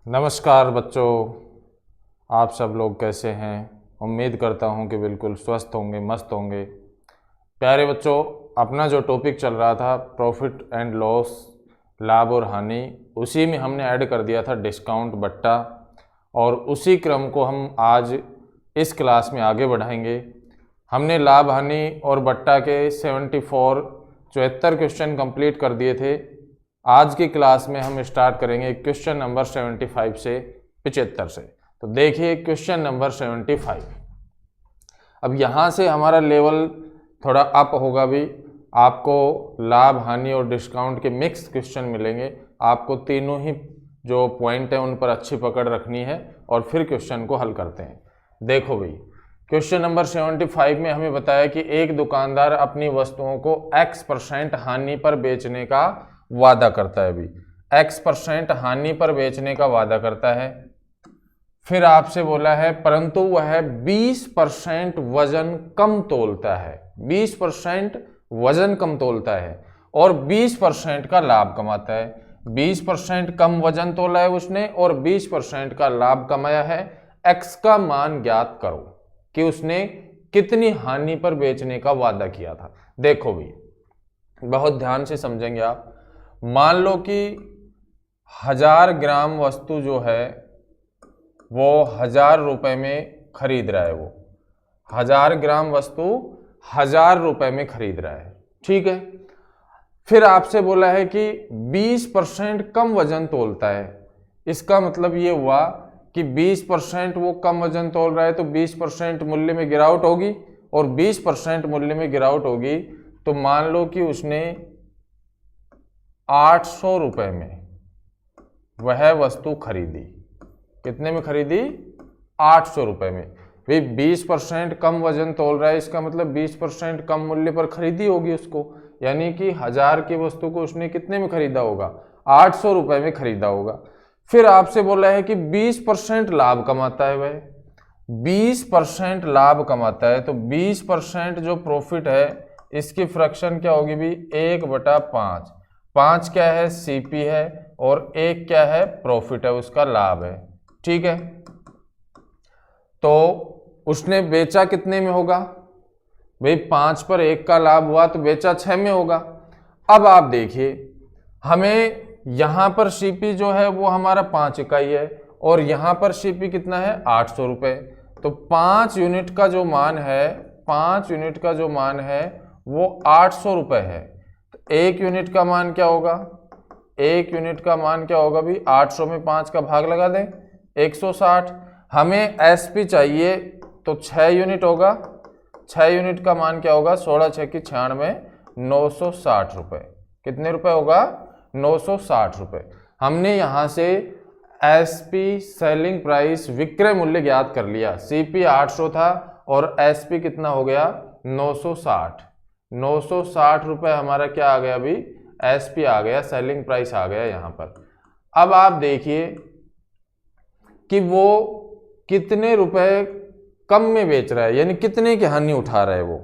नमस्कार बच्चों, आप सब लोग कैसे हैं। उम्मीद करता हूं कि बिल्कुल स्वस्थ होंगे, मस्त होंगे। प्यारे बच्चों, अपना जो टॉपिक चल रहा था प्रॉफिट एंड लॉस, लाभ और हानि, उसी में हमने ऐड कर दिया था डिस्काउंट बट्टा, और उसी क्रम को हम आज इस क्लास में आगे बढ़ाएंगे। हमने लाभ हानि और बट्टा के 74 क्वेश्चन कंप्लीट कर दिए थे। आज की क्लास में हम स्टार्ट करेंगे क्वेश्चन नंबर 75 से 75 से। तो देखिए क्वेश्चन नंबर 75। अब यहाँ से हमारा लेवल थोड़ा अप होगा भी। आपको लाभ हानि और डिस्काउंट के मिक्स क्वेश्चन मिलेंगे। आपको तीनों ही जो पॉइंट है उन पर अच्छी पकड़ रखनी है और फिर क्वेश्चन को हल करते हैं। देखो भाई, क्वेश्चन नंबर 75 में हमें बताया कि एक दुकानदार अपनी वस्तुओं को X% हानि पर बेचने का वादा करता है। अभी X% हानि पर बेचने का वादा करता है। फिर आपसे बोला है परंतु वह 20% वजन कम तोलता है। 20% वजन कम तोलता है और 20% का लाभ कमाता है। 20% कम वजन तोला है उसने और 20% का लाभ कमाया है। X का मान ज्ञात करो कि उसने कितनी हानि पर बेचने का वादा किया था। देखो भी, बहुत ध्यान से समझेंगे आप। मान लो कि 1000 ग्राम वस्तु जो है वो 1000 रुपए में खरीद रहा है। वो 1000 ग्राम वस्तु 1000 रुपए में खरीद रहा है, ठीक है। फिर आपसे बोला है कि 20% कम वजन तोलता है। इसका मतलब ये हुआ कि 20% वो कम वजन तोल रहा है तो 20% मूल्य में गिरावट होगी, और 20% मूल्य में गिरावट होगी तो मान लो कि उसने 800 रुपए में वह वस्तु खरीदी। कितने में खरीदी? 800 रुपए में। भाई 20% कम वजन तोल रहा है, इसका मतलब 20% कम मूल्य पर खरीदी होगी उसको। यानी कि 1000 की वस्तु को उसने कितने में खरीदा होगा? 800 रुपए में खरीदा होगा। फिर आपसे बोला है कि 20% लाभ कमाता है। वह 20% लाभ कमाता है तो 20% जो प्रॉफिट है इसकी फ्रैक्शन क्या होगी भी? 1/5। 5 क्या है? सीपी है, और 1 क्या है? प्रॉफिट है, उसका लाभ है, ठीक है। तो उसने बेचा कितने में होगा? भाई 5 पर 1 का लाभ हुआ तो बेचा 6 में होगा। अब आप देखिए, हमें यहां पर सीपी जो है वो हमारा 5 इकाई है और यहां पर सीपी कितना है? 800 रुपए। तो 5 यूनिट का जो मान है, 5 यूनिट का जो मान है वो 800 रुपए है। तो 1 यूनिट का मान क्या होगा? 1 यूनिट का मान क्या होगा भी? 800 में 5 का भाग लगा दें, 160। हमें एसपी चाहिए तो 6 यूनिट होगा। 6 यूनिट का मान क्या होगा? 16 6 की 96, 960 रुपए। कितने रुपए होगा? 960 रुपए। हमने यहां से एसपी सेलिंग प्राइस, विक्रय मूल्य ज्ञात कर लिया। सीपी 800 था और एसपी कितना हो गया? 960। 960 रुपए हमारा क्या आ गया अभी? एसपी आ गया, सेलिंग प्राइस आ गया यहां पर। अब आप देखिए कि वो कितने रुपए कम में बेच रहा है, यानी कितने की हानि उठा रहा है वो।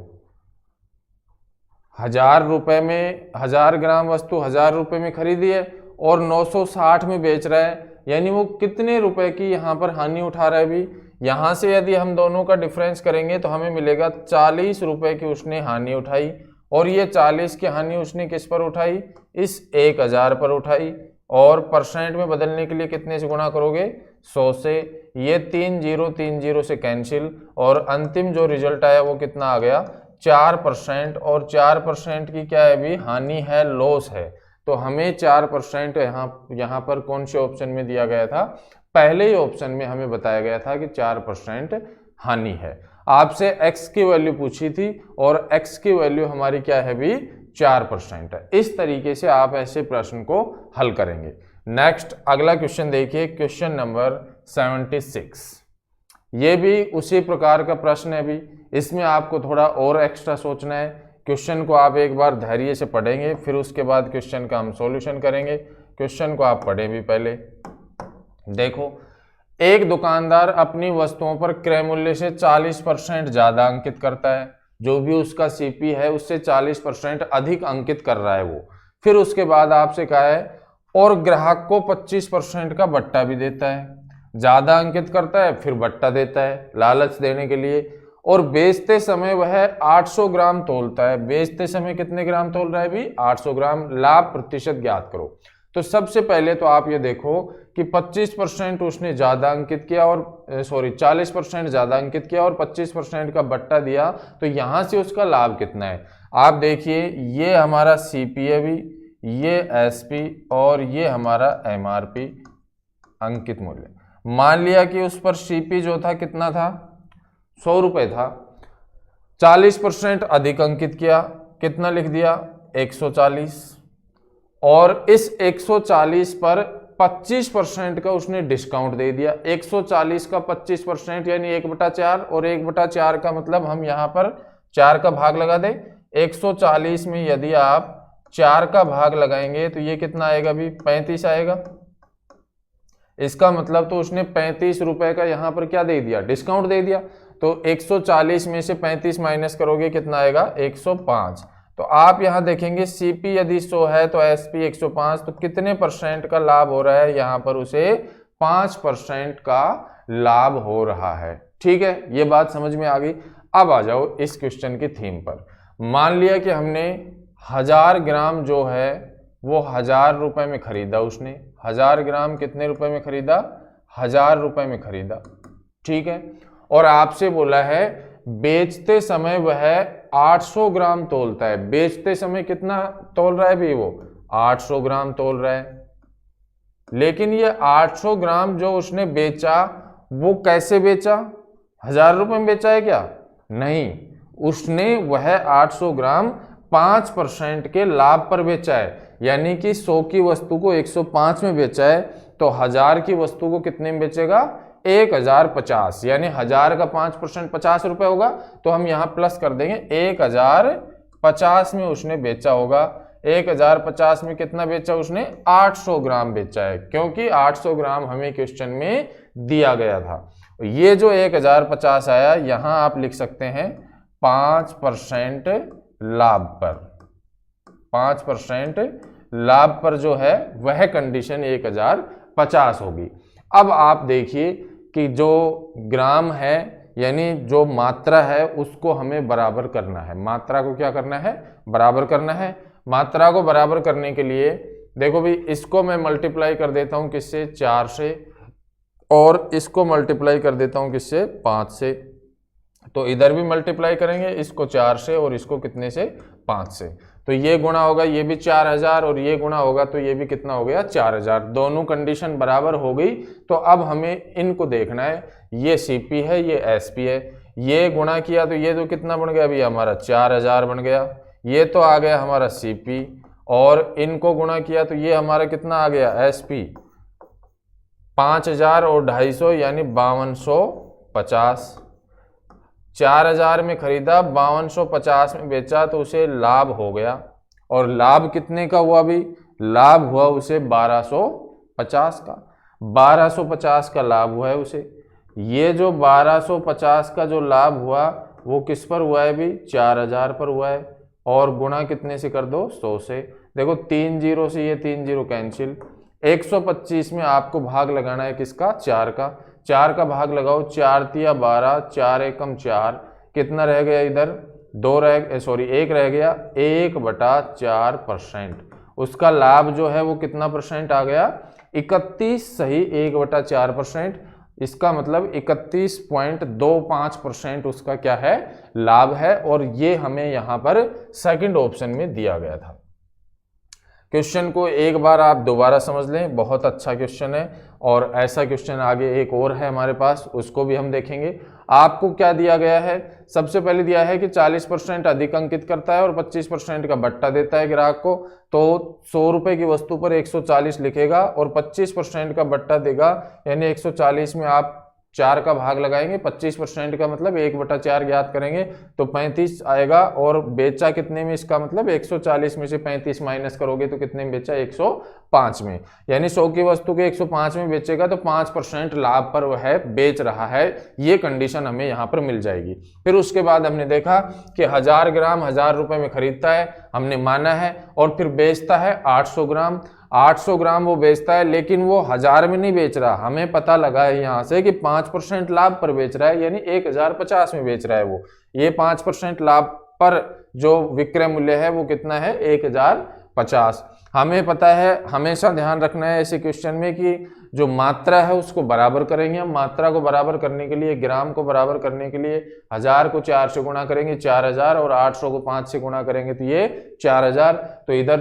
1000 रुपए में 1000 ग्राम वस्तु 1000 रुपए में खरीदी है और 960 में बेच रहा है, यानी वो कितने रुपए की यहाँ पर हानि उठा रहा है भी। यहाँ से यदि हम दोनों का डिफरेंस करेंगे तो हमें मिलेगा 40 रुपए की उसने हानि उठाई, और ये 40 की हानि उसने किस पर उठाई? इस 1000 पर उठाई। और परसेंट में बदलने के लिए कितने से गुणा करोगे? 100 से। ये 3 0 से कैंसिल, और अंतिम जो रिजल्ट आया वो कितना आ गया? 4%। और 4% की क्या है भी? हानि है, लॉस है। तो हमें 4% यहाँ पर कौन से ऑप्शन में दिया गया था? पहले ही ऑप्शन में हमें बताया गया था कि 4% हानि है। आपसे x की वैल्यू पूछी थी और x की वैल्यू हमारी क्या है भी? 4% है। इस तरीके से आप ऐसे प्रश्न को हल करेंगे। नेक्स्ट अगला क्वेश्चन देखिए, क्वेश्चन नंबर 76। ये भी उसी प्रकार का प्रश्न है भी। इसमें आपको थोड़ा और एक्स्ट्रा सोचना है। क्वेश्चन को आप एक बार धैर्य से पढ़ेंगे, फिर उसके बाद क्वेश्चन का हम सॉल्यूशन करेंगे। क्वेश्चन को आप पढ़ें भी पहले। देखो, एक दुकानदार अपनी वस्तुओं पर क्रय मूल्य से 40% ज्यादा अंकित करता है। जो भी उसका सीपी है उससे 40% अधिक अंकित कर रहा है वो। फिर उसके बाद आपसे कहा है और ग्राहक को 25% का बट्टा भी देता है। ज़्यादा अंकित करता है फिर बट्टा देता है लालच देने के लिए। और बेचते समय वह 800 ग्राम तोलता है। बेचते समय कितने ग्राम तोल रहा है भी? 800 ग्राम। लाभ प्रतिशत ज्ञात करो। तो सबसे पहले तो आप ये देखो कि 25% उसने ज़्यादा अंकित किया और 40% ज़्यादा अंकित किया और 25% का बट्टा दिया, तो यहाँ से उसका लाभ कितना है? आप देखिए, ये हमारा CP है भी, ये SP और ये हमारा MRP अंकित मूल्य। मान लिया कि उस पर CP जो था कितना था? 100 रुपये था। 40% अधिक अंकित किया, कितना लिख दिया? 140। और इस 140 पर 25% का उसने डिस्काउंट दे दिया। 140 का 25% यानी 1/4, और 1/4 का मतलब हम यहाँ पर 4 का भाग लगा दें। 140 में यदि आप 4 का भाग लगाएंगे तो ये कितना आएगा भी? 35 आएगा। इसका मतलब तो उसने 35 रुपए का यहाँ पर क्या दे दिया? डिस्काउंट दे दिया। तो 140 में से 35 माइनस करोगे कितना आएगा? 105। तो आप यहाँ देखेंगे CP यदि 100 है तो SP 105, तो कितने % का लाभ हो रहा है? यहाँ पर उसे 5% का लाभ हो रहा है। ठीक है, ये बात समझ में आ गई। अब आ जाओ इस क्वेश्चन की थीम पर। मान लिया कि हमने 1000 ग्राम जो है वो 1000 रुपए में खरीदा। उसने 1000 ग्राम कितने रुपए में खरीदा? 1000 रुपए में खरीदा। ठीक है, और आपसे बोला है बेचते समय वह 800 ग्राम तोलता है। बेचते समय कितना तोल रहा है भी? वो 800 ग्राम तोल रहा है। लेकिन ये 800 ग्राम जो उसने बेचा वो कैसे बेचा? 1000 रुपए में बेचा है क्या? नहीं, उसने वह 800 ग्राम 5% के लाभ पर बेचा है। यानी कि 100 की वस्तु को 105 में बेचा है, तो 1000 की वस्तु को कितने में बेचेगा? 1050। यानी 1000 का 5% 50 रुपए होगा, तो हम यहाँ प्लस कर देंगे 1050 में उसने बेचा होगा। 1050 में कितना बेचा उसने? 800 ग्राम बेचा है, क्योंकि 800 ग्राम हमें क्वेश्चन में दिया गया था। ये जो 1050 आया, यहाँ आप लिख सकते हैं 5% लाभ पर। 5% लाभ पर जो है वह कंडीशन 1050 होगी। अब आप देखिए कि जो ग्राम है यानी जो मात्रा है उसको हमें बराबर करना है। मात्रा को क्या करना है? बराबर करना है। मात्रा को बराबर करने के लिए देखो भी, इसको मैं मल्टीप्लाई कर देता हूं किससे? 4 से, और इसको मल्टीप्लाई कर देता हूं किससे? 5 से। तो इधर भी मल्टीप्लाई करेंगे, इसको 4 से और इसको कितने से? 5 से। तो ये गुणा होगा, ये भी 4000, और ये गुणा होगा तो ये भी कितना हो गया? 4000। दोनों कंडीशन बराबर हो गई। तो अब हमें इनको देखना है। ये CP है, ये SP है। ये गुणा किया तो ये तो कितना बन गया अभी? हमारा 4000 बन गया। ये तो आ गया हमारा CP, और इनको गुणा किया तो ये हमारा कितना आ गया? SP। 5000 और 250 यानी 5250। 4000 में खरीदा, 5250 में बेचा, तो उसे लाभ हो गया। और लाभ कितने का हुआ भी? लाभ हुआ उसे 1250 का। 1250 का लाभ हुआ है उसे। ये जो 1250 का जो लाभ हुआ वो किस पर हुआ है भी? 4000 पर हुआ है। और गुणा कितने से कर दो? 100 से। देखो 3 जीरो से ये 3 जीरो कैंसिल। 125 में आपको भाग लगाना है किसका? 4 का। 4 का भाग लगाओ, 4 तिया 12, 4 एकम 4, कितना रह गया इधर? 1 रह गया। 1/4%। उसका लाभ जो है वो कितना % आ गया? 31 सही 1/4%। इसका मतलब 31.25% उसका क्या है? लाभ है। और ये हमें यहाँ पर सेकंड ऑप्शन में दिया गया था। क्वेश्चन को एक बार आप दोबारा समझ लें, बहुत अच्छा क्वेश्चन है। और ऐसा क्वेश्चन आगे एक और है हमारे पास, उसको भी हम देखेंगे। आपको क्या दिया गया है? सबसे पहले दिया है कि 40% अधिक अंकित करता है और 25% का बट्टा देता है ग्राहक को। तो 100 रुपए की वस्तु पर 140 लिखेगा और 25% का बट्टा देगा। यानी 140 में आप 4 का भाग लगाएंगे, 25% का मतलब 1/4 ज्ञात करेंगे तो 35 आएगा। और बेचा कितने में? इसका मतलब 140 में से 35 माइनस करोगे तो कितने में बेचा? 105 में। यानी 100 की वस्तु के 105 में बेचेगा तो 5% लाभ पर वह बेच रहा है। ये कंडीशन हमें यहाँ पर मिल जाएगी। फिर उसके बाद हमने देखा कि 1000 ग्राम 1000 रुपए में खरीदता है, हमने माना है, और फिर बेचता है 800 ग्राम। 800 ग्राम वो बेचता है, लेकिन वो 1000 में नहीं बेच रहा। हमें पता लगा है यहाँ से कि 5% लाभ पर बेच रहा है, यानी 1050 में बेच रहा है वो। ये 5% लाभ पर जो विक्रय मूल्य है वो कितना है, 1050। हमें पता है, हमेशा ध्यान रखना है ऐसे क्वेश्चन में कि जो मात्रा है उसको बराबर करेंगे हम। मात्रा को बराबर करने के लिए, ग्राम को बराबर करने के लिए 1000 को 4 से गुणा करेंगे 4000, और 800 को 5 से गुणा करेंगे तो ये 4000। तो इधर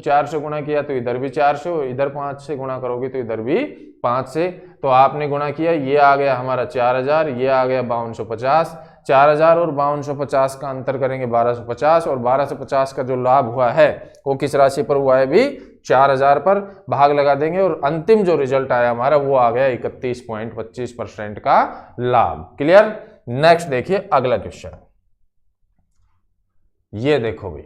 4 से गुणा किया तो इधर भी 4 से, इधर 5 से गुणा करोगे तो इधर भी 5 से। तो आपने गुणा किया, ये आ गया हमारा 4000, ये आ गया 5250। 4000 और 5250 का अंतर करेंगे 1250, और 1250 का जो लाभ हुआ है वो किस राशि पर हुआ है भी, 4000 पर। भाग लगा देंगे और अंतिम जो रिजल्ट आया हमारा वो आ गया 31.25% का लाभ। क्लियर। नेक्स्ट देखिए अगला क्वेश्चन, ये देखो भी,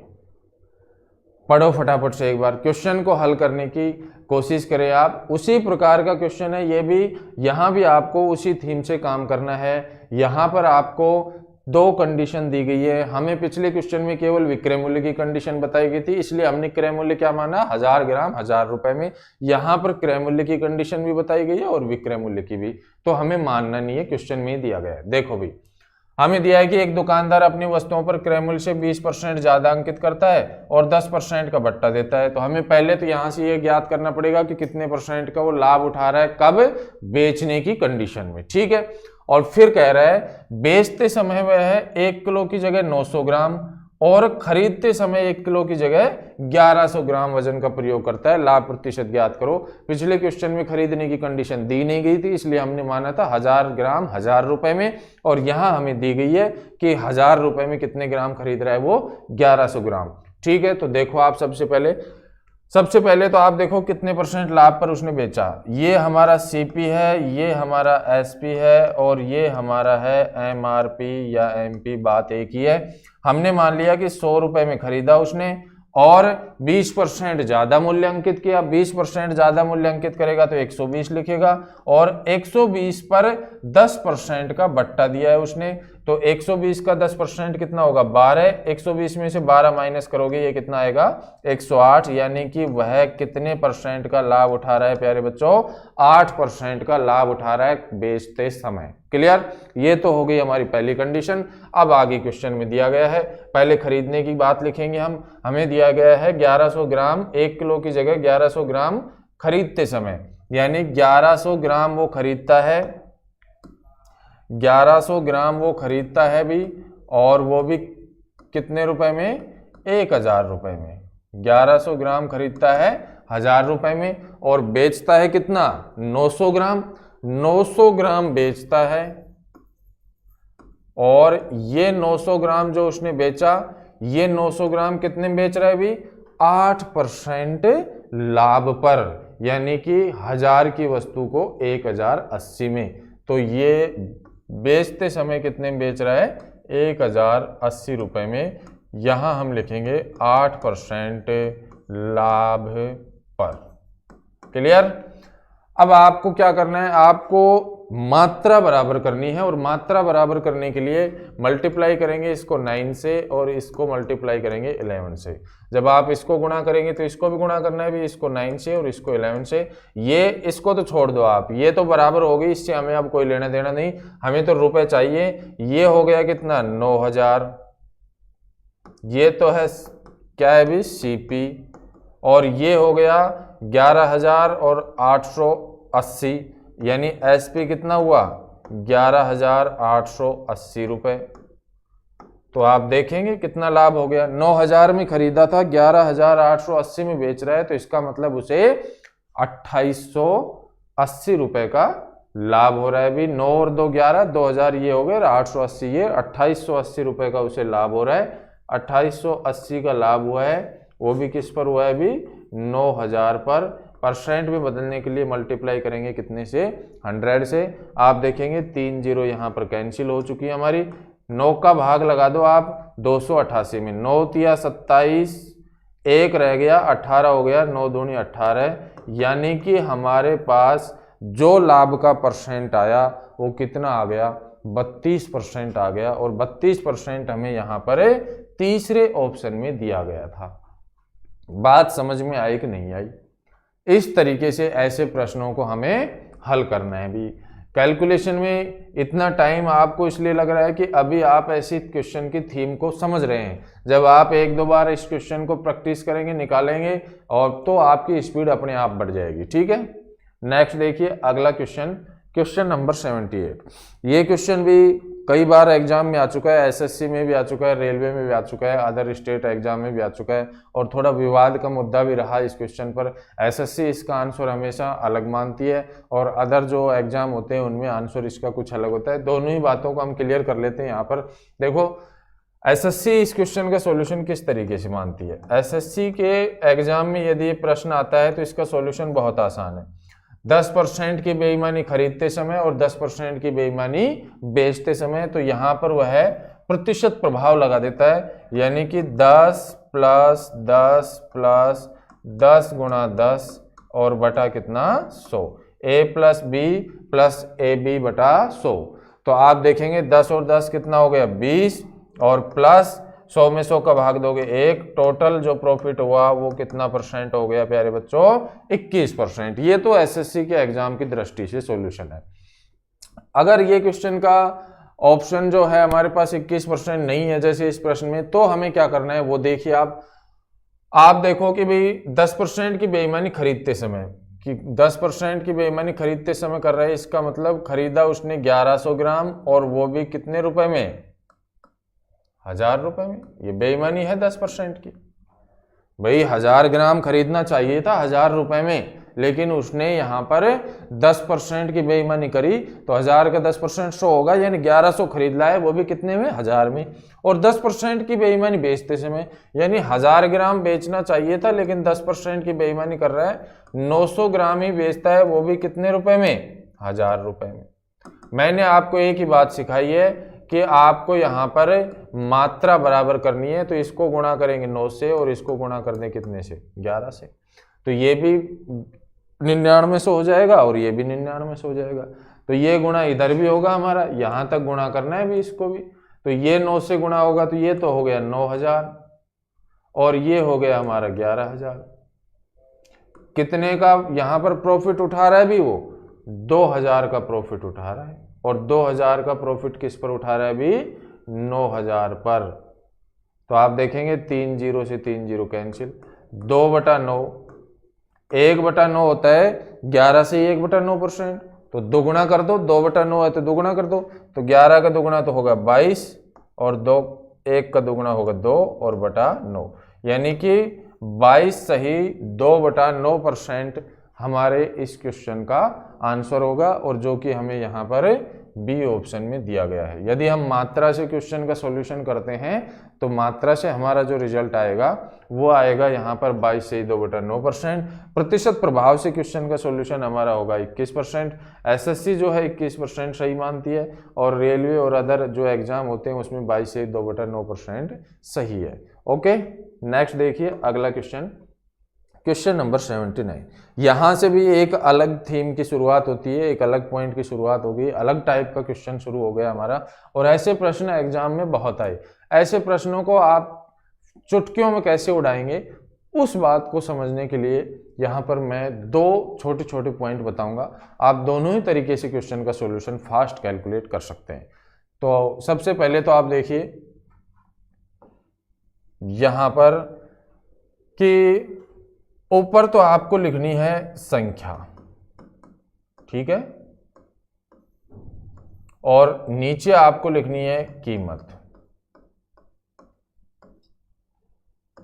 पढ़ो फटाफट से एक बार, क्वेश्चन को हल करने की कोशिश करें आप। उसी प्रकार का क्वेश्चन है ये भी, यहां भी आपको उसी थीम से काम करना है। यहां पर आपको 2 कंडीशन दी गई है। हमें पिछले क्वेश्चन में केवल विक्रय मूल्य की कंडीशन बताई गई थी, इसलिए हमने क्रय मूल्य क्या माना, 1000 ग्राम 1000 रुपए में। यहां पर क्रय मूल्य की कंडीशन भी बताई गई है और विक्रय मूल्य की भी, तो हमें मानना नहीं है, क्वेश्चन में ही दिया गया है। देखो भी, हमें दिया है कि एक दुकानदार अपनी वस्तुओं पर क्रय मूल्य से 20% ज्यादा अंकित करता है और 10% का बट्टा देता है। तो हमें पहले तो यहां से ये ज्ञात करना पड़ेगा कि कितने % का वो लाभ उठा रहा है, कब, बेचने की कंडीशन में। ठीक है। और फिर कह रहा है बेचते समय वह है 1 किलो की जगह 900 ग्राम और खरीदते समय 1 किलो की जगह 1100 ग्राम वजन का प्रयोग करता है। लाभ प्रतिशत ज्ञात करो। पिछले क्वेश्चन में खरीदने की कंडीशन दी नहीं गई थी, इसलिए हमने माना था 1000 ग्राम 1000 रुपए में, और यहां हमें दी गई है कि 1000 रुपए में कितने ग्राम खरीद रहा है वो, 1100 ग्राम। ठीक है। तो देखो आप, सबसे पहले तो आप देखो कितने % लाभ पर उसने बेचा। ये हमारा सीपी है, ये हमारा एसपी है, और ये हमारा है एमआरपी या एमपी। बात एक ही है। हमने मान लिया कि 100 रुपए में खरीदा उसने और 20% ज्यादा मूल्य अंकित किया। 20% ज्यादा मूल्य अंकित करेगा तो 120 लिखेगा, और 120 पर 10% का बट्टा दिया है उसने। तो 120 का 10% कितना होगा, 12। 120 में से 12 माइनस करोगे, ये कितना आएगा, 108। यानी कि वह कितने % का लाभ उठा रहा है प्यारे बच्चों, 8% का लाभ उठा रहा है बेचते समय। क्लियर। ये तो हो गई हमारी पहली कंडीशन। अब आगे क्वेश्चन में दिया गया है, पहले खरीदने की बात लिखेंगे हम। हमें दिया गया है 1100 ग्राम, 1 किलो की जगह 1100 ग्राम खरीदते समय, यानी 1100 ग्राम वो खरीदता है, 1100 ग्राम वो खरीदता है भी, और वो भी कितने रुपए में, 1000 रुपए में। 1100 ग्राम खरीदता है 1000 रुपए में और बेचता है कितना, 900 ग्राम। 900 ग्राम बेचता है, और ये 900 ग्राम जो उसने बेचा, ये 900 ग्राम कितने में बेच रहा है भी, 8% लाभ पर, यानी कि 1000 की वस्तु को 1080 में। तो ये बेचते समय कितने में बेच रहा है, 1080 रुपए में। यहां हम लिखेंगे 8% लाभ पर। क्लियर। अब आपको क्या करना है, आपको मात्रा बराबर करनी है, और मात्रा बराबर करने के लिए मल्टीप्लाई करेंगे इसको 9 से और इसको मल्टीप्लाई करेंगे 11 से। जब आप इसको गुणा करेंगे तो इसको भी गुणा करना है भी, इसको 9 से और इसको 11 से। ये इसको तो छोड़ दो आप, ये तो बराबर हो गई, इससे हमें अब कोई लेना देना नहीं, हमें तो रुपए चाहिए। ये हो गया कितना, 9000। ये तो है क्या है भी, सीपी, और ये हो गया 11000 और 880, यानी एसपी कितना हुआ, 11880 रुपए। तो आप देखेंगे कितना लाभ हो गया। 9000 में खरीदा था, 11880 में बेच रहा है, तो इसका मतलब उसे 2880 रुपए का लाभ हो रहा है भी। 9 और 2 11, 2000 ये हो गए, 880 ये, 2880 रुपए का उसे लाभ हो रहा है। 2880 का लाभ हुआ है, वो भी किस पर हुआ है भी, 9000 पर। परसेंट में बदलने के लिए मल्टीप्लाई करेंगे कितने से, 100 से। आप देखेंगे 3 जीरो यहाँ पर कैंसिल हो चुकी है हमारी। 9 का भाग लगा दो आप 288 में, 9 तिया 27, 1 रह गया, 18 हो गया, 9 दूनी 18, यानी कि हमारे पास जो लाभ का परसेंट आया वो कितना आ गया, 32% आ गया। और 32% हमें यहाँ पर तीसरे ऑप्शन में दिया गया था। बात समझ में आई कि नहीं आई। इस तरीके से ऐसे प्रश्नों को हमें हल करना है। भी कैलकुलेशन में इतना टाइम आपको इसलिए लग रहा है कि अभी आप ऐसी क्वेश्चन की थीम को समझ रहे हैं। जब आप एक दो बार इस क्वेश्चन को प्रैक्टिस करेंगे, निकालेंगे, और तो आपकी स्पीड अपने आप बढ़ जाएगी। ठीक है, नेक्स्ट देखिए अगला क्वेश्चन, क्वेश्चन नंबर 78। ये क्वेश्चन भी कई बार एग्जाम में आ चुका है, एसएससी में भी आ चुका है, रेलवे में भी आ चुका है, अदर स्टेट एग्जाम में भी आ चुका है, और थोड़ा विवाद का मुद्दा भी रहा इस क्वेश्चन पर। एसएससी इसका आंसर हमेशा अलग मानती है और अदर जो एग्जाम होते हैं उनमें आंसर इसका कुछ अलग होता है। दोनों ही बातों को हम क्लियर कर लेते हैं। यहाँ पर देखो, एसएससी इस क्वेश्चन का सॉल्यूशन किस तरीके से मानती है। एसएससी के एग्जाम में यदि ये प्रश्न आता है तो इसका सॉल्यूशन बहुत आसान है। 10% की बेईमानी खरीदते समय और 10% की बेईमानी बेचते समय, तो यहाँ पर वह प्रतिशत प्रभाव लगा देता है, यानी कि 10 + 10 + 10 × 10 और बटा कितना 100, a + b + ab बटा 100। तो आप देखेंगे 10 और 10 कितना हो गया 20, और प्लस 100 में 100 का भाग दोगे 1, टोटल जो प्रॉफिट हुआ वो कितना % हो गया प्यारे बच्चों 21%। ये तो एसएससी के एग्जाम की दृष्टि से सॉल्यूशन है। अगर ये क्वेश्चन का ऑप्शन जो है हमारे पास 21% नहीं है जैसे इस प्रश्न में, तो हमें क्या करना है वो देखिए। आप देखो कि भाई 10% की बेईमानी खरीदते समय, कि 10% की बेईमानी खरीदते समय कर रहे हैं, इसका मतलब खरीदा उसने 1100 ग्राम और वो भी कितने रुपए में, 1000 रुपए में। ये बेईमानी है 10% की। भाई 1000 ग्राम खरीदना चाहिए था 1000 रुपए में, लेकिन उसने यहाँ पर 10% की बेईमानी करी, तो 1000 का 10% 100 होगा, यानी 1100 खरीद लाए, वो भी कितने में 1000 में। और 10% की बेईमानी बेचते समय, यानी 1000 ग्राम बेचना चाहिए था लेकिन 10% की बेईमानी कर रहा है, 900 ग्राम ही बेचता है, वो भी कितने रुपए में 1000 रुपए में। मैंने आपको एक ही बात सिखाई है कि आपको यहाँ पर मात्रा बराबर करनी है, तो इसको गुणा करेंगे 9 से और इसको गुणा कर दें कितने से 11 से, तो ये भी 99 से हो जाएगा और ये भी 99 से हो जाएगा। तो ये गुणा इधर भी होगा हमारा, यहाँ तक गुणा करना है भी इसको भी, तो ये 9 से गुणा होगा तो ये तो हो गया 9000 और ये हो गया हमारा 11000। कितने का यहाँ पर प्रॉफिट उठा रहा है भी वो 2000 का प्रॉफिट उठा रहा है, और 2000 का प्रॉफिट किस पर उठा रहा है अभी 9000 पर। तो आप देखेंगे 3 0 से 3 0 कैंसिल, 2/9, 1/9 होता है 11 से 1/9%, तो दोगुना कर दो, 2/9 है तो दोगुना कर दो, तो 11 का दोगुना तो होगा 22 और 1 का दोगुना होगा 2 और बटा 9, यानी कि 22 सही 2/9% हमारे इस क्वेश्चन का आंसर होगा, और जो कि हमें यहाँ पर बी ऑप्शन में दिया गया है। यदि हम मात्रा से क्वेश्चन का सॉल्यूशन करते हैं तो मात्रा से हमारा जो रिजल्ट आएगा वो आएगा यहाँ पर 22 से 2/9%। प्रतिशत प्रभाव से क्वेश्चन का सॉल्यूशन हमारा होगा 21%। एसएससी जो है 21% सही मानती है, और रेलवे और अदर जो एग्जाम होते हैं उसमें 22 से 2/9% सही है। ओके, नेक्स्ट देखिए अगला क्वेश्चन, क्वेश्चन नंबर 79। यहाँ से भी एक अलग थीम की शुरुआत होती है, एक अलग पॉइंट की शुरुआत होगी, अलग टाइप का क्वेश्चन शुरू हो गया हमारा, और ऐसे प्रश्न एग्जाम में बहुत आए। ऐसे प्रश्नों को आप चुटकियों में कैसे उड़ाएंगे उस बात को समझने के लिए यहाँ पर मैं 2 छोटे छोटे पॉइंट बताऊंगा। आप दोनों ही तरीके से क्वेश्चन का सॉल्यूशन फास्ट कैलकुलेट कर सकते हैं। तो सबसे पहले तो आप देखिए यहाँ पर कि ऊपर तो आपको लिखनी है संख्या, ठीक है, और नीचे आपको लिखनी है कीमत।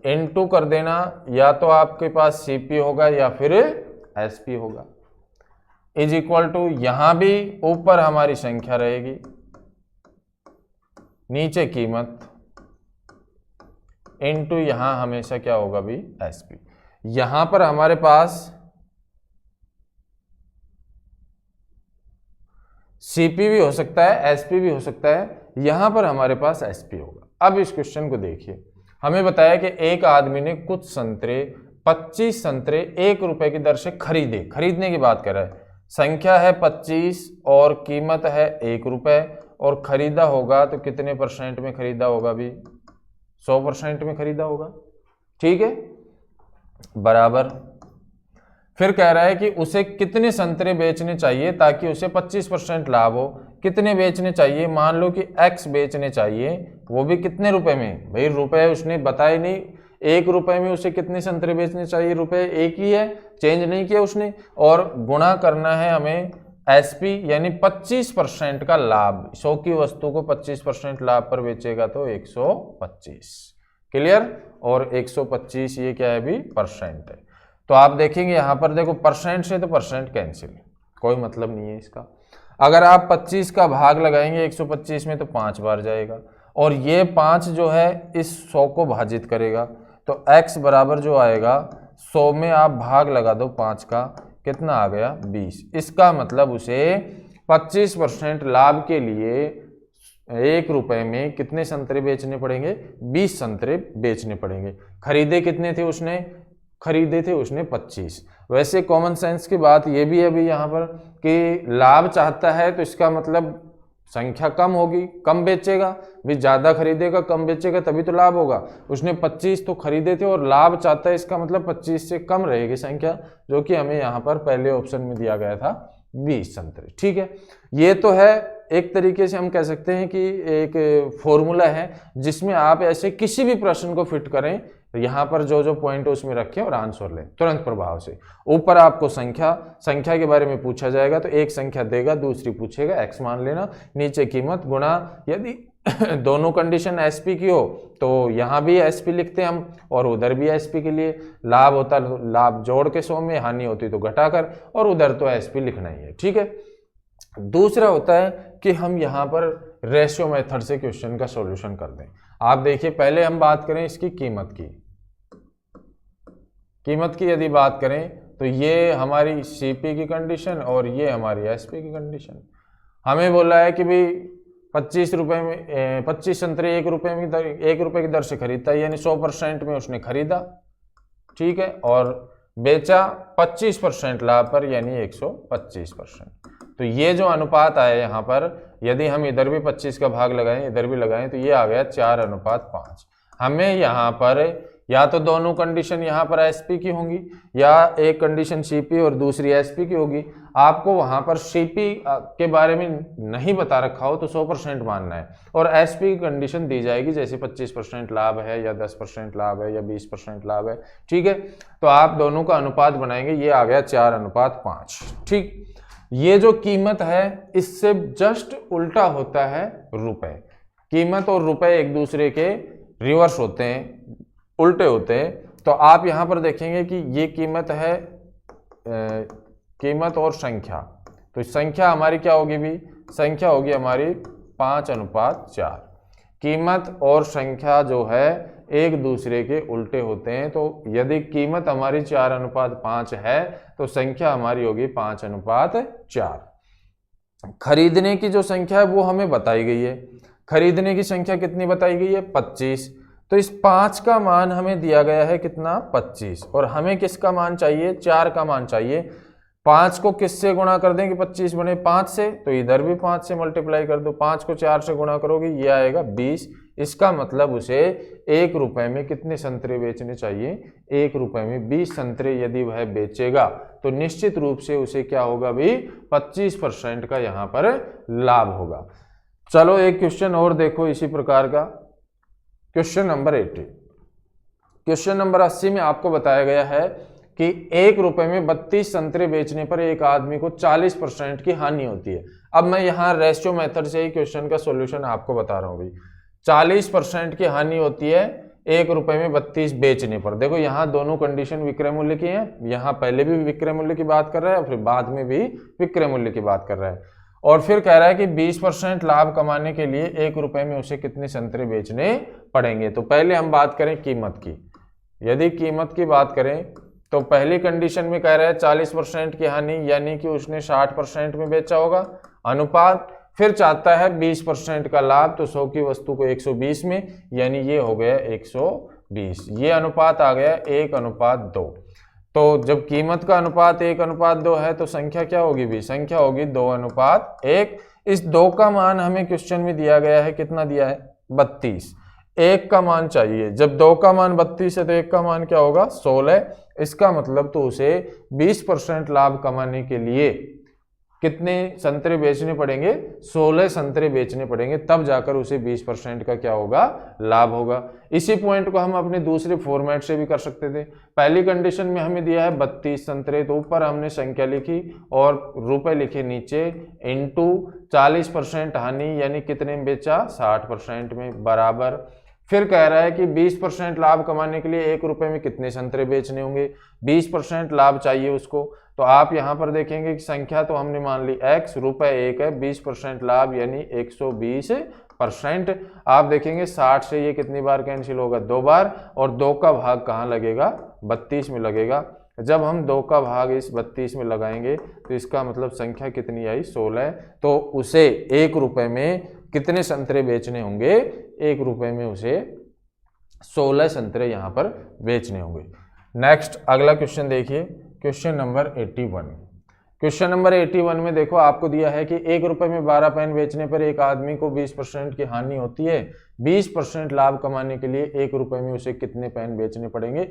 इनटू कर देना, या तो आपके पास सीपी होगा या फिर एसपी होगा, इज इक्वल टू यहां भी ऊपर हमारी संख्या रहेगी, नीचे कीमत, इनटू यहां हमेशा क्या होगा भी एसपी। यहां पर हमारे पास सीपी भी हो सकता है, एसपी भी हो सकता है, यहां पर हमारे पास एसपी होगा। अब इस क्वेश्चन को देखिए, हमें बताया कि एक आदमी ने कुछ संतरे 25 संतरे 1 रुपए की दर से खरीदे, खरीदने की बात कर रहा है, संख्या है 25 और कीमत है 1 रुपए, और खरीदा होगा तो कितने % में खरीदा होगा भी 100% में खरीदा होगा, ठीक है, बराबर। फिर कह रहा है कि उसे कितने संतरे बेचने चाहिए ताकि उसे 25% लाभ हो। कितने बेचने चाहिए, मान लो कि x बेचने चाहिए, वो भी कितने रुपए में, भाई रुपए उसने बताए नहीं, 1 रुपए में उसे कितने संतरे बेचने चाहिए, रुपए एक ही है, चेंज नहीं किया उसने, और गुणा करना है हमें SP यानी 25% का लाभ। 100 की वस्तु को 25% लाभ पर बेचेगा तो 125, क्लियर। और 125 ये क्या है भी, परसेंट है। तो आप देखेंगे यहाँ पर देखो परसेंट से तो परसेंट कैंसिल, कोई मतलब नहीं है इसका। अगर आप 25 का भाग लगाएंगे 125 में तो 5 बार जाएगा, और ये 5 जो है इस 100 को भाजित करेगा, तो x बराबर जो आएगा 100 में आप भाग लगा दो 5 का, कितना आ गया 20। इसका मतलब उसे 25% लाभ के लिए 1 रुपए में कितने संतरे बेचने पड़ेंगे, 20 संतरे बेचने पड़ेंगे। खरीदे कितने थे उसने, खरीदे थे उसने 25। वैसे कॉमन सेंस की बात ये भी है भी यहाँ पर कि लाभ चाहता है तो इसका मतलब संख्या कम होगी, कम बेचेगा, भी ज़्यादा खरीदेगा कम बेचेगा तभी तो लाभ होगा। उसने 25 तो खरीदे थे और लाभ चाहता है, इसका मतलब 25 से कम रहेगी संख्या, जो कि हमें यहाँ पर पहले ऑप्शन में दिया गया था 20 संतरे। ठीक है, ये तो है एक तरीके से हम कह सकते हैं कि एक फॉर्मूला है जिसमें आप ऐसे किसी भी प्रश्न को फिट करें, यहाँ पर जो जो पॉइंट उसमें रखें और आंसर लें तुरंत प्रभाव से। ऊपर आपको संख्या के बारे में पूछा जाएगा तो एक संख्या देगा, दूसरी पूछेगा, x मान लेना, नीचे कीमत गुणा, यदि दोनों कंडीशन SP की हो तो यहाँ भी SP लिखते हैं हम और उधर भी SP के लिए। लाभ होता लाभ जोड़ के 100 में, हानि होती तो घटाकर, और उधर तो SP लिखना ही है। ठीक है, दूसरा होता है कि हम यहाँ पर रेशियो मेथड से क्वेश्चन का सॉल्यूशन कर दें। आप देखिए पहले हम बात करें इसकी कीमत की यदि बात करें तो ये हमारी CP की कंडीशन और ये हमारी SP की कंडीशन। हमें बोला है कि भाई 25 रुपए में 25 संतरे 1 रुपए में 1 रुपए की दर से खरीदता है, यानी 100% में उसने खरीदा, ठीक है, और बेचा 25% लाभ पर यानी 125%। तो ये जो अनुपात आया यहाँ पर, यदि हम इधर भी 25 का भाग लगाएं इधर भी लगाएं तो ये आ गया 4:5। हमें यहाँ पर या तो दोनों कंडीशन यहाँ पर SP की होंगी या एक कंडीशन CP और दूसरी SP की होगी। आपको वहाँ पर CP के बारे में नहीं बता रखा हो तो 100% मानना है, और SP की कंडीशन दी जाएगी जैसे 25% लाभ है या 10% लाभ है या 20% लाभ है। ठीक है, तो आप दोनों का अनुपात बनाएंगे, ये आ गया 4:5। ठीक, ये जो कीमत है इससे जस्ट उल्टा होता है रुपए। कीमत और रुपए एक दूसरे के रिवर्स होते हैं, उल्टे होते हैं। तो आप यहाँ पर देखेंगे कि ये कीमत है कीमत और संख्या, तो संख्या हमारी क्या होगी भी, संख्या होगी हमारी 5:4। कीमत और संख्या जो है एक दूसरे के उल्टे होते हैं, तो यदि कीमत हमारी 4:5 है तो संख्या हमारी होगी 5:4। खरीदने की जो संख्या है वो हमें बताई गई है, खरीदने की संख्या कितनी बताई गई है 25, तो इस 5 का मान हमें दिया गया है कितना 25, और हमें किसका मान चाहिए 4 का मान चाहिए। 5 को किससे गुणा कर दें कि 25 बने 5 से, तो इधर भी 5 से मल्टीप्लाई कर दो, 5 को 4 से गुणा करोगे ये आएगा 20। इसका मतलब उसे 1 रुपए में कितने संतरे बेचने चाहिए, 1 रुपए में 20 संतरे यदि वह बेचेगा तो निश्चित रूप से उसे क्या होगा भी 25% का यहाँ पर लाभ होगा। चलो एक क्वेश्चन और देखो इसी प्रकार का, क्वेश्चन नंबर 80। क्वेश्चन नंबर 80 में आपको बताया गया है कि 1 रुपए में 32 संतरे बेचने पर एक आदमी को 40% की हानि होती है। अब मैं यहाँ रेशियो मेथड से ही क्वेश्चन का सॉल्यूशन आपको बता रहा हूँ भाई। 40% की हानि होती है 1 रुपए में 32 बेचने पर। देखो यहाँ दोनों कंडीशन विक्रय मूल्य की हैं, यहाँ पहले भी विक्रय मूल्य की बात कर रहा है और फिर बाद में भी विक्रय मूल्य की बात कर रहा है, और फिर कह रहा है कि 20% लाभ कमाने के लिए 1 रुपए में उसे कितने संतरे बेचने पड़ेंगे। तो पहले हम बात करें कीमत की। यदि कीमत की बात करें तो पहली कंडीशन में कह रहा है 40% की हानि, यानी कि उसने 60% में बेचा होगा, अनुपात। फिर चाहता है 20% का लाभ, तो 100 की वस्तु को 120 में, यानी ये हो गया 120। ये अनुपात आ गया 1:2। तो जब कीमत का अनुपात 1:2 है तो संख्या क्या होगी भी, संख्या होगी 2:1। इस 2 का मान हमें क्वेश्चन में दिया गया है, कितना दिया है 32। 1 का मान चाहिए। जब 2 का मान 32 है तो 1 का मान क्या होगा 16। इसका मतलब तो उसे 20% लाभ कमाने के लिए कितने संतरे बेचने पड़ेंगे, 16 संतरे बेचने पड़ेंगे, तब जाकर उसे 20% का क्या होगा, लाभ होगा। इसी पॉइंट को हम अपने दूसरे फॉर्मेट से भी कर सकते थे। पहली कंडीशन में हमें दिया है 32 संतरे, तो ऊपर हमने संख्या लिखी और रुपए लिखे नीचे, इनटू 40% हानि यानी कितने में बेचा, 60% में, बराबर। फिर कह रहा है कि 20% लाभ कमाने के लिए 1 रुपए में कितने संतरे बेचने होंगे, 20% लाभ चाहिए उसको। तो आप यहां पर देखेंगे कि संख्या तो हमने मान ली x, रुपए 1 है, 20% लाभ यानी 120%। आप देखेंगे 60 से ये कितनी बार कैंसिल होगा, 2 बार, और 2 का भाग कहाँ लगेगा, 32 में लगेगा। जब हम 2 का भाग इस 32 में लगाएंगे तो इसका मतलब संख्या कितनी आई, 16। तो उसे 1 रुपए में कितने संतरे बेचने होंगे, 1 रुपए में उसे 16 संतरे यहाँ पर बेचने होंगे। नेक्स्ट अगला क्वेश्चन देखिए, क्वेश्चन नंबर 81। क्वेश्चन नंबर 81 में देखो आपको दिया है कि 1 रुपए में 12 पेन बेचने पर एक आदमी को 20% की हानि होती है। 20% लाभ कमाने के लिए 1 रुपए में उसे कितने पेन बेचने पड़ेंगे।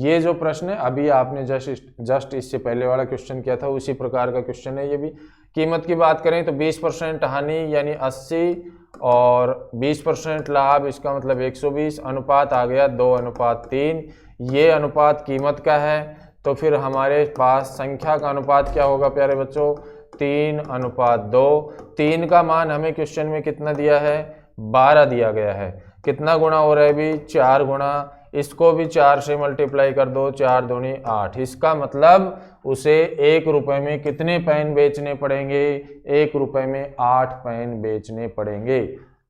ये जो प्रश्न है अभी आपने जस्ट इससे पहले वाला क्वेश्चन किया था, उसी प्रकार का क्वेश्चन है ये भी। कीमत की बात करें तो 20% हानि यानी 80 और 20% लाभ, इसका मतलब 120। अनुपात आ गया 2:3। ये अनुपात कीमत का है, तो फिर हमारे पास संख्या का अनुपात क्या होगा प्यारे बच्चों, 3:2। 3 का मान हमें क्वेश्चन में कितना दिया है, 12 दिया गया है। कितना गुणा हो रहा है भी, 4 गुणा। इसको भी 4 से मल्टीप्लाई कर दो, 4 दूनी 8। इसका मतलब उसे 1 रुपए में कितने पेन बेचने पड़ेंगे, 1 रुपए में 8 पेन बेचने पड़ेंगे,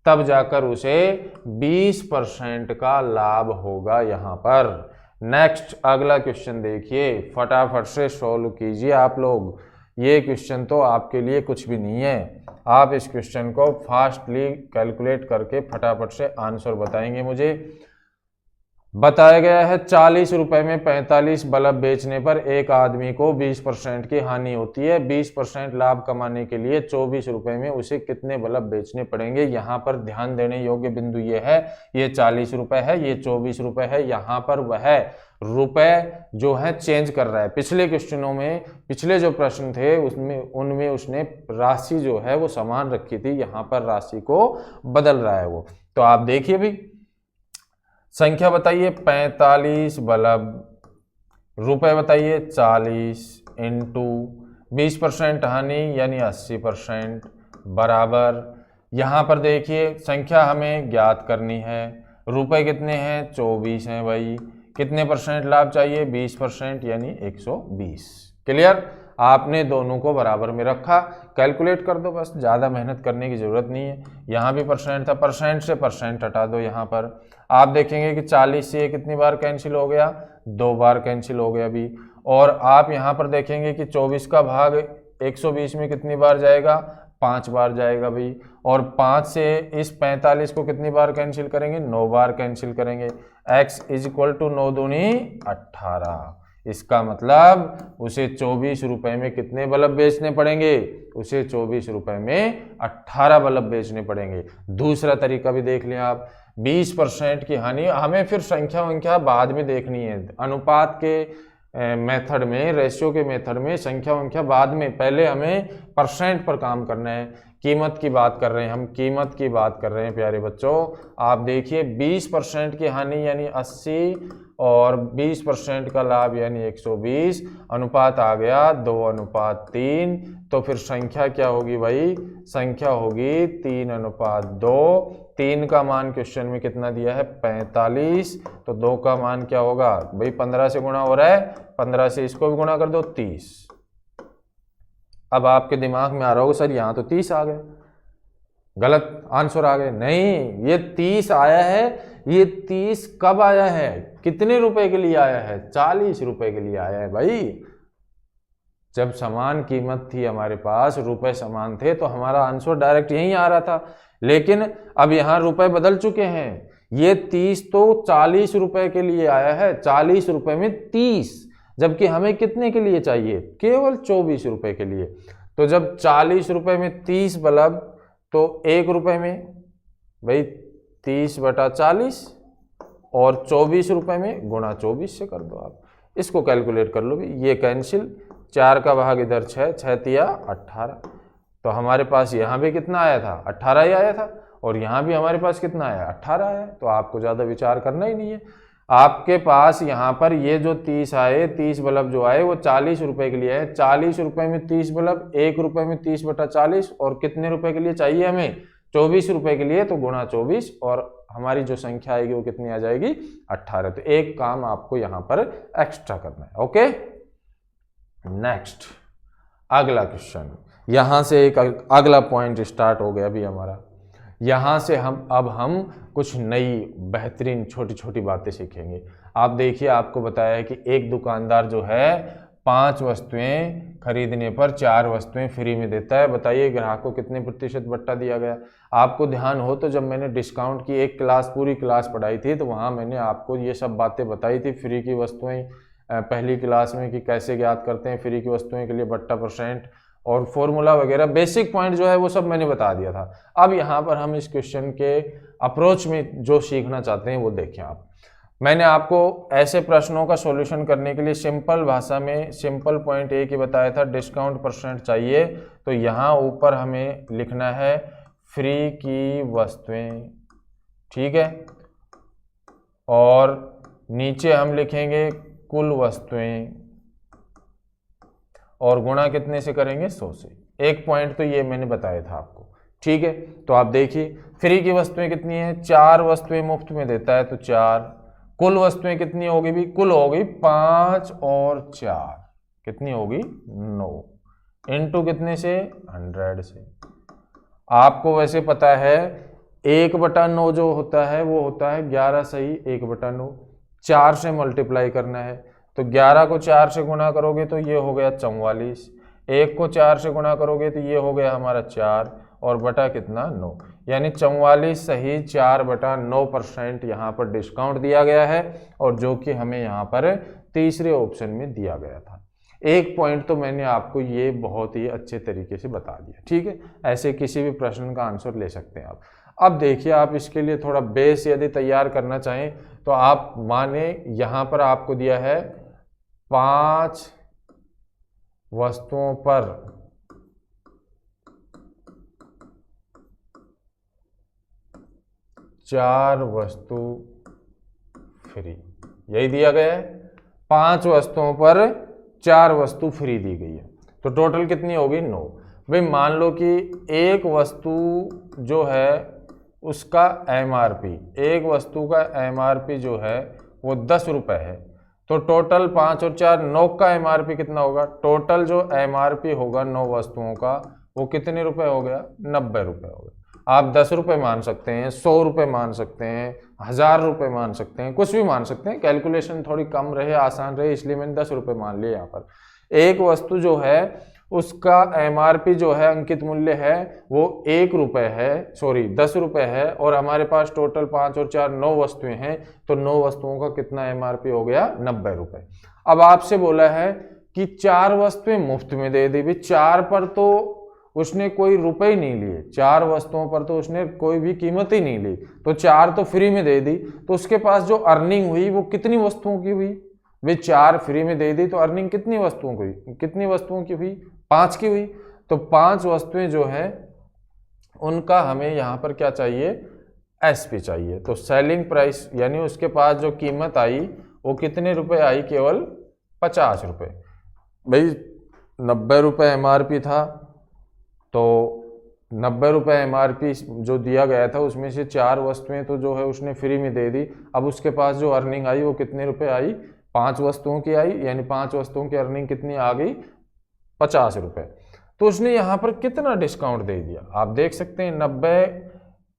तब जाकर उसे 20% का लाभ होगा यहाँ पर। नेक्स्ट अगला क्वेश्चन देखिए, फटाफट से सॉल्व कीजिए आप लोग। ये क्वेश्चन तो आपके लिए कुछ भी नहीं है, आप इस क्वेश्चन को फास्टली कैलकुलेट करके फटाफट से आंसर बताएंगे मुझे। बताया गया है 40 रुपए में 45 बल्ब बेचने पर एक आदमी को 20% की हानि होती है। 20% लाभ कमाने के लिए 24 रुपए में उसे कितने बल्ब बेचने पड़ेंगे। यहाँ पर ध्यान देने योग्य बिंदु ये है, ये 40 रुपए है, ये 24 रुपए है। यहाँ पर वह रुपए जो है चेंज कर रहा है। पिछले क्वेश्चनों में, पिछले जो प्रश्न थे उनमें उसने राशि जो है वो समान रखी थी, यहाँ पर राशि को बदल रहा है वो। तो आप देखिए भी, संख्या बताइए 45 बल्ब, रुपए बताइए 40 इंटू 20% हानि यानी 80% बराबर। यहाँ पर देखिए संख्या हमें ज्ञात करनी है, रुपए कितने हैं 24 हैं भाई, कितने परसेंट लाभ चाहिए 20% यानी 120। क्लियर, आपने दोनों को बराबर में रखा, कैलकुलेट कर दो बस, ज़्यादा मेहनत करने की ज़रूरत नहीं है। यहाँ भी परसेंट था, परसेंट से परसेंट हटा दो। यहाँ पर आप देखेंगे कि 40 से कितनी बार कैंसिल हो गया, 2 बार कैंसिल हो गया अभी। और आप यहाँ पर देखेंगे कि 24 का भाग 120 में कितनी बार जाएगा, 5 बार जाएगा भाई। और 5 से इस 45 को कितनी बार कैंसिल करेंगे, 9 बार कैंसिल करेंगे। x = 9 दूनी 18। इसका मतलब उसे 24 रुपए में कितने बल्ब बेचने पड़ेंगे, उसे 24 रुपए में 18 बल्ब बेचने पड़ेंगे। दूसरा तरीका भी देख लें आप, 20% की हानि, हमें फिर संख्या बाद में देखनी है। अनुपात के मेथड में, रेशियो के मेथड में संख्या बाद में, पहले हमें परसेंट पर काम करना है। कीमत की बात कर रहे हैं हम, कीमत की बात कर रहे हैं प्यारे बच्चों। आप देखिए 20% की हानि यानी 80 और 20% का लाभ यानी 120। अनुपात आ गया 2:3। तो फिर संख्या क्या होगी भाई, संख्या होगी 3:2। 3 का मान क्वेश्चन में कितना दिया है 45, तो 2 का मान क्या होगा भाई, 15 से गुणा हो रहा है, 15 से इसको भी गुणा कर दो 30। अब आपके दिमाग में आ रहा होगा सर यहाँ तो 30 आ गए, गलत आंसर आ गए। नहीं, ये 30 आया है। ये 30 कब आया है, कितने रुपए के लिए आया है, 40 रुपए के लिए आया है भाई। जब समान कीमत थी हमारे पास, रुपए समान थे, तो हमारा आंसर डायरेक्ट यहीं आ रहा था। लेकिन अब यहाँ रुपए बदल चुके हैं, ये 30 तो 40 रुपए के लिए आया है, 40 रुपए में 30, जबकि हमें कितने के लिए चाहिए, केवल 24 रुपए के लिए। तो जब 40 रुपए में 30 बल्ब, तो 1 रुपए में भाई 30/40 और 24 रुपये में गुणा 24 से कर दो आप। इसको कैलकुलेट कर लो भी, ये कैंसिल, 4 का भाग इधर 6, 6 तिया 18। तो हमारे पास यहाँ भी कितना आया था, 18 ही आया था, और यहाँ भी हमारे पास कितना आया, 18 आया। तो आपको ज़्यादा विचार करना ही नहीं है। आपके पास यहाँ पर ये जो 30 आए, 30 बल्ब जो आए वो 40 रुपये के लिए है। 40 रुपये में 30 बल्ब, 1 रुपये में 30/40, और कितने रुपए के लिए चाहिए हमें, 24 रुपये के लिए। तो गुणा 24, और हमारी जो संख्या आएगी वो कितनी आ जाएगी, 18। तो एक काम आपको यहाँ पर एक्स्ट्रा करना है। ओके, नेक्स्ट अगला क्वेश्चन। यहाँ से एक अगला पॉइंट स्टार्ट हो गया अभी हमारा। यहाँ से हम कुछ नई बेहतरीन छोटी छोटी बातें सीखेंगे। आप देखिए, आपको बताया है कि एक दुकानदार जो है 5 वस्तुएं खरीदने पर 4 वस्तुएं फ्री में देता है। बताइए ग्राहक को कितने प्रतिशत बट्टा दिया गया। आपको ध्यान हो तो जब मैंने डिस्काउंट की एक क्लास, पूरी क्लास पढ़ाई थी, तो वहाँ मैंने आपको ये सब बातें बताई थी। फ्री की वस्तुएं पहली क्लास में कि कैसे ज्ञात करते हैं फ्री की वस्तुएं के लिए बट्टा परसेंट, और फॉर्मूला वगैरह बेसिक पॉइंट जो है वो सब मैंने बता दिया था। अब यहाँ पर हम इस क्वेश्चन के अप्रोच में जो सीखना चाहते हैं वो देखें आप। मैंने आपको ऐसे प्रश्नों का सॉल्यूशन करने के लिए सिंपल भाषा में सिंपल पॉइंट एक ही बताया था, डिस्काउंट परसेंट चाहिए तो यहाँ ऊपर हमें लिखना है फ्री की वस्तुएं, ठीक है, और नीचे हम लिखेंगे कुल वस्तुएं, और गुणा कितने से करेंगे, 100 से। एक पॉइंट तो ये मैंने बताया था आपको, ठीक है। तो आप देखिए फ्री की वस्तुएं कितनी है, 4 वस्तुएं मुफ्त में देता है तो 4। कुल वस्तुएं कितनी होगी भी, कुल होगी 5 और 4 कितनी होगी, 9, इंटू कितने से, 100 से। आपको वैसे पता है 1/9 जो होता है वो होता है 11 सही 1/9, 4 से मल्टीप्लाई करना है तो 11 को 4 से गुणा करोगे तो ये हो गया 44, 1 को 4 से गुणा करोगे तो ये हो गया हमारा 4, और बटा कितना 9, यानी 44 सही 4/9% यहाँ पर डिस्काउंट दिया गया है, और जो कि हमें यहाँ पर तीसरे ऑप्शन में दिया गया था। एक पॉइंट तो मैंने आपको ये बहुत ही अच्छे तरीके से बता दिया, ठीक है। ऐसे किसी भी प्रश्न का आंसर ले सकते हैं आप। अब देखिए, आप इसके लिए थोड़ा बेस यदि तैयार करना चाहें तो आप माने यहाँ पर आपको दिया है 5 वस्तुओं पर 4 वस्तु फ्री, यही दिया गया है। 5 वस्तुओं पर 4 वस्तु फ्री दी गई है, तो टोटल कितनी होगी, 9। भाई मान लो कि एक वस्तु जो है उसका MRP, एक वस्तु का MRP जो है वो 10 रुपये है, तो टोटल 5 और 4 9 का MRP कितना होगा, टोटल जो MRP होगा 9 वस्तुओं का वो कितने रुपए हो गया, 90 रुपये हो गया। आप 10 रुपये मान सकते हैं, 100 रुपये मान सकते हैं, 1000 रुपये मान सकते हैं, कुछ भी मान सकते हैं। कैलकुलेशन थोड़ी कम रहे, आसान रहे, इसलिए मैंने 10 रुपये मान लिए यहाँ पर। एक वस्तु जो है उसका MRP जो है अंकित मूल्य है वो 1 रुपये है, सॉरी 10 रुपये है, और हमारे पास टोटल 5 और 4 9 वस्तुएं हैं, तो 9 वस्तुओं का कितना MRP हो गया, 90 रुपये। अब आपसे बोला है कि 4 वस्तुएं मुफ्त में दे दी, भी 4 पर तो उसने कोई रुपए ही नहीं लिए, 4 वस्तुओं पर तो उसने कोई भी कीमत ही नहीं ली, तो 4 तो फ्री में दे दी, तो उसके पास जो अर्निंग हुई वो कितनी वस्तुओं की हुई, वे 4 फ्री में दे दी तो अर्निंग कितनी वस्तुओं की हुई, कितनी वस्तुओं की हुई, 5 की हुई। तो 5 वस्तुएं जो है उनका हमें यहाँ पर क्या चाहिए, SP चाहिए। तो सेलिंग प्राइस यानी उसके पास जो कीमत आई वो कितने रुपए आई, केवल 50 रुपये। भाई 90 रुपये MRP था, तो 90 रुपये MRP जो दिया गया था उसमें से 4 वस्तुएं तो जो है उसने फ्री में दे दी। अब उसके पास जो अर्निंग आई वो कितने रुपए आई, 5 वस्तुओं की आई, यानी 5 वस्तुओं की अर्निंग कितनी आ गई, 50 रुपये। तो उसने यहाँ पर कितना डिस्काउंट दे दिया, आप देख सकते हैं 90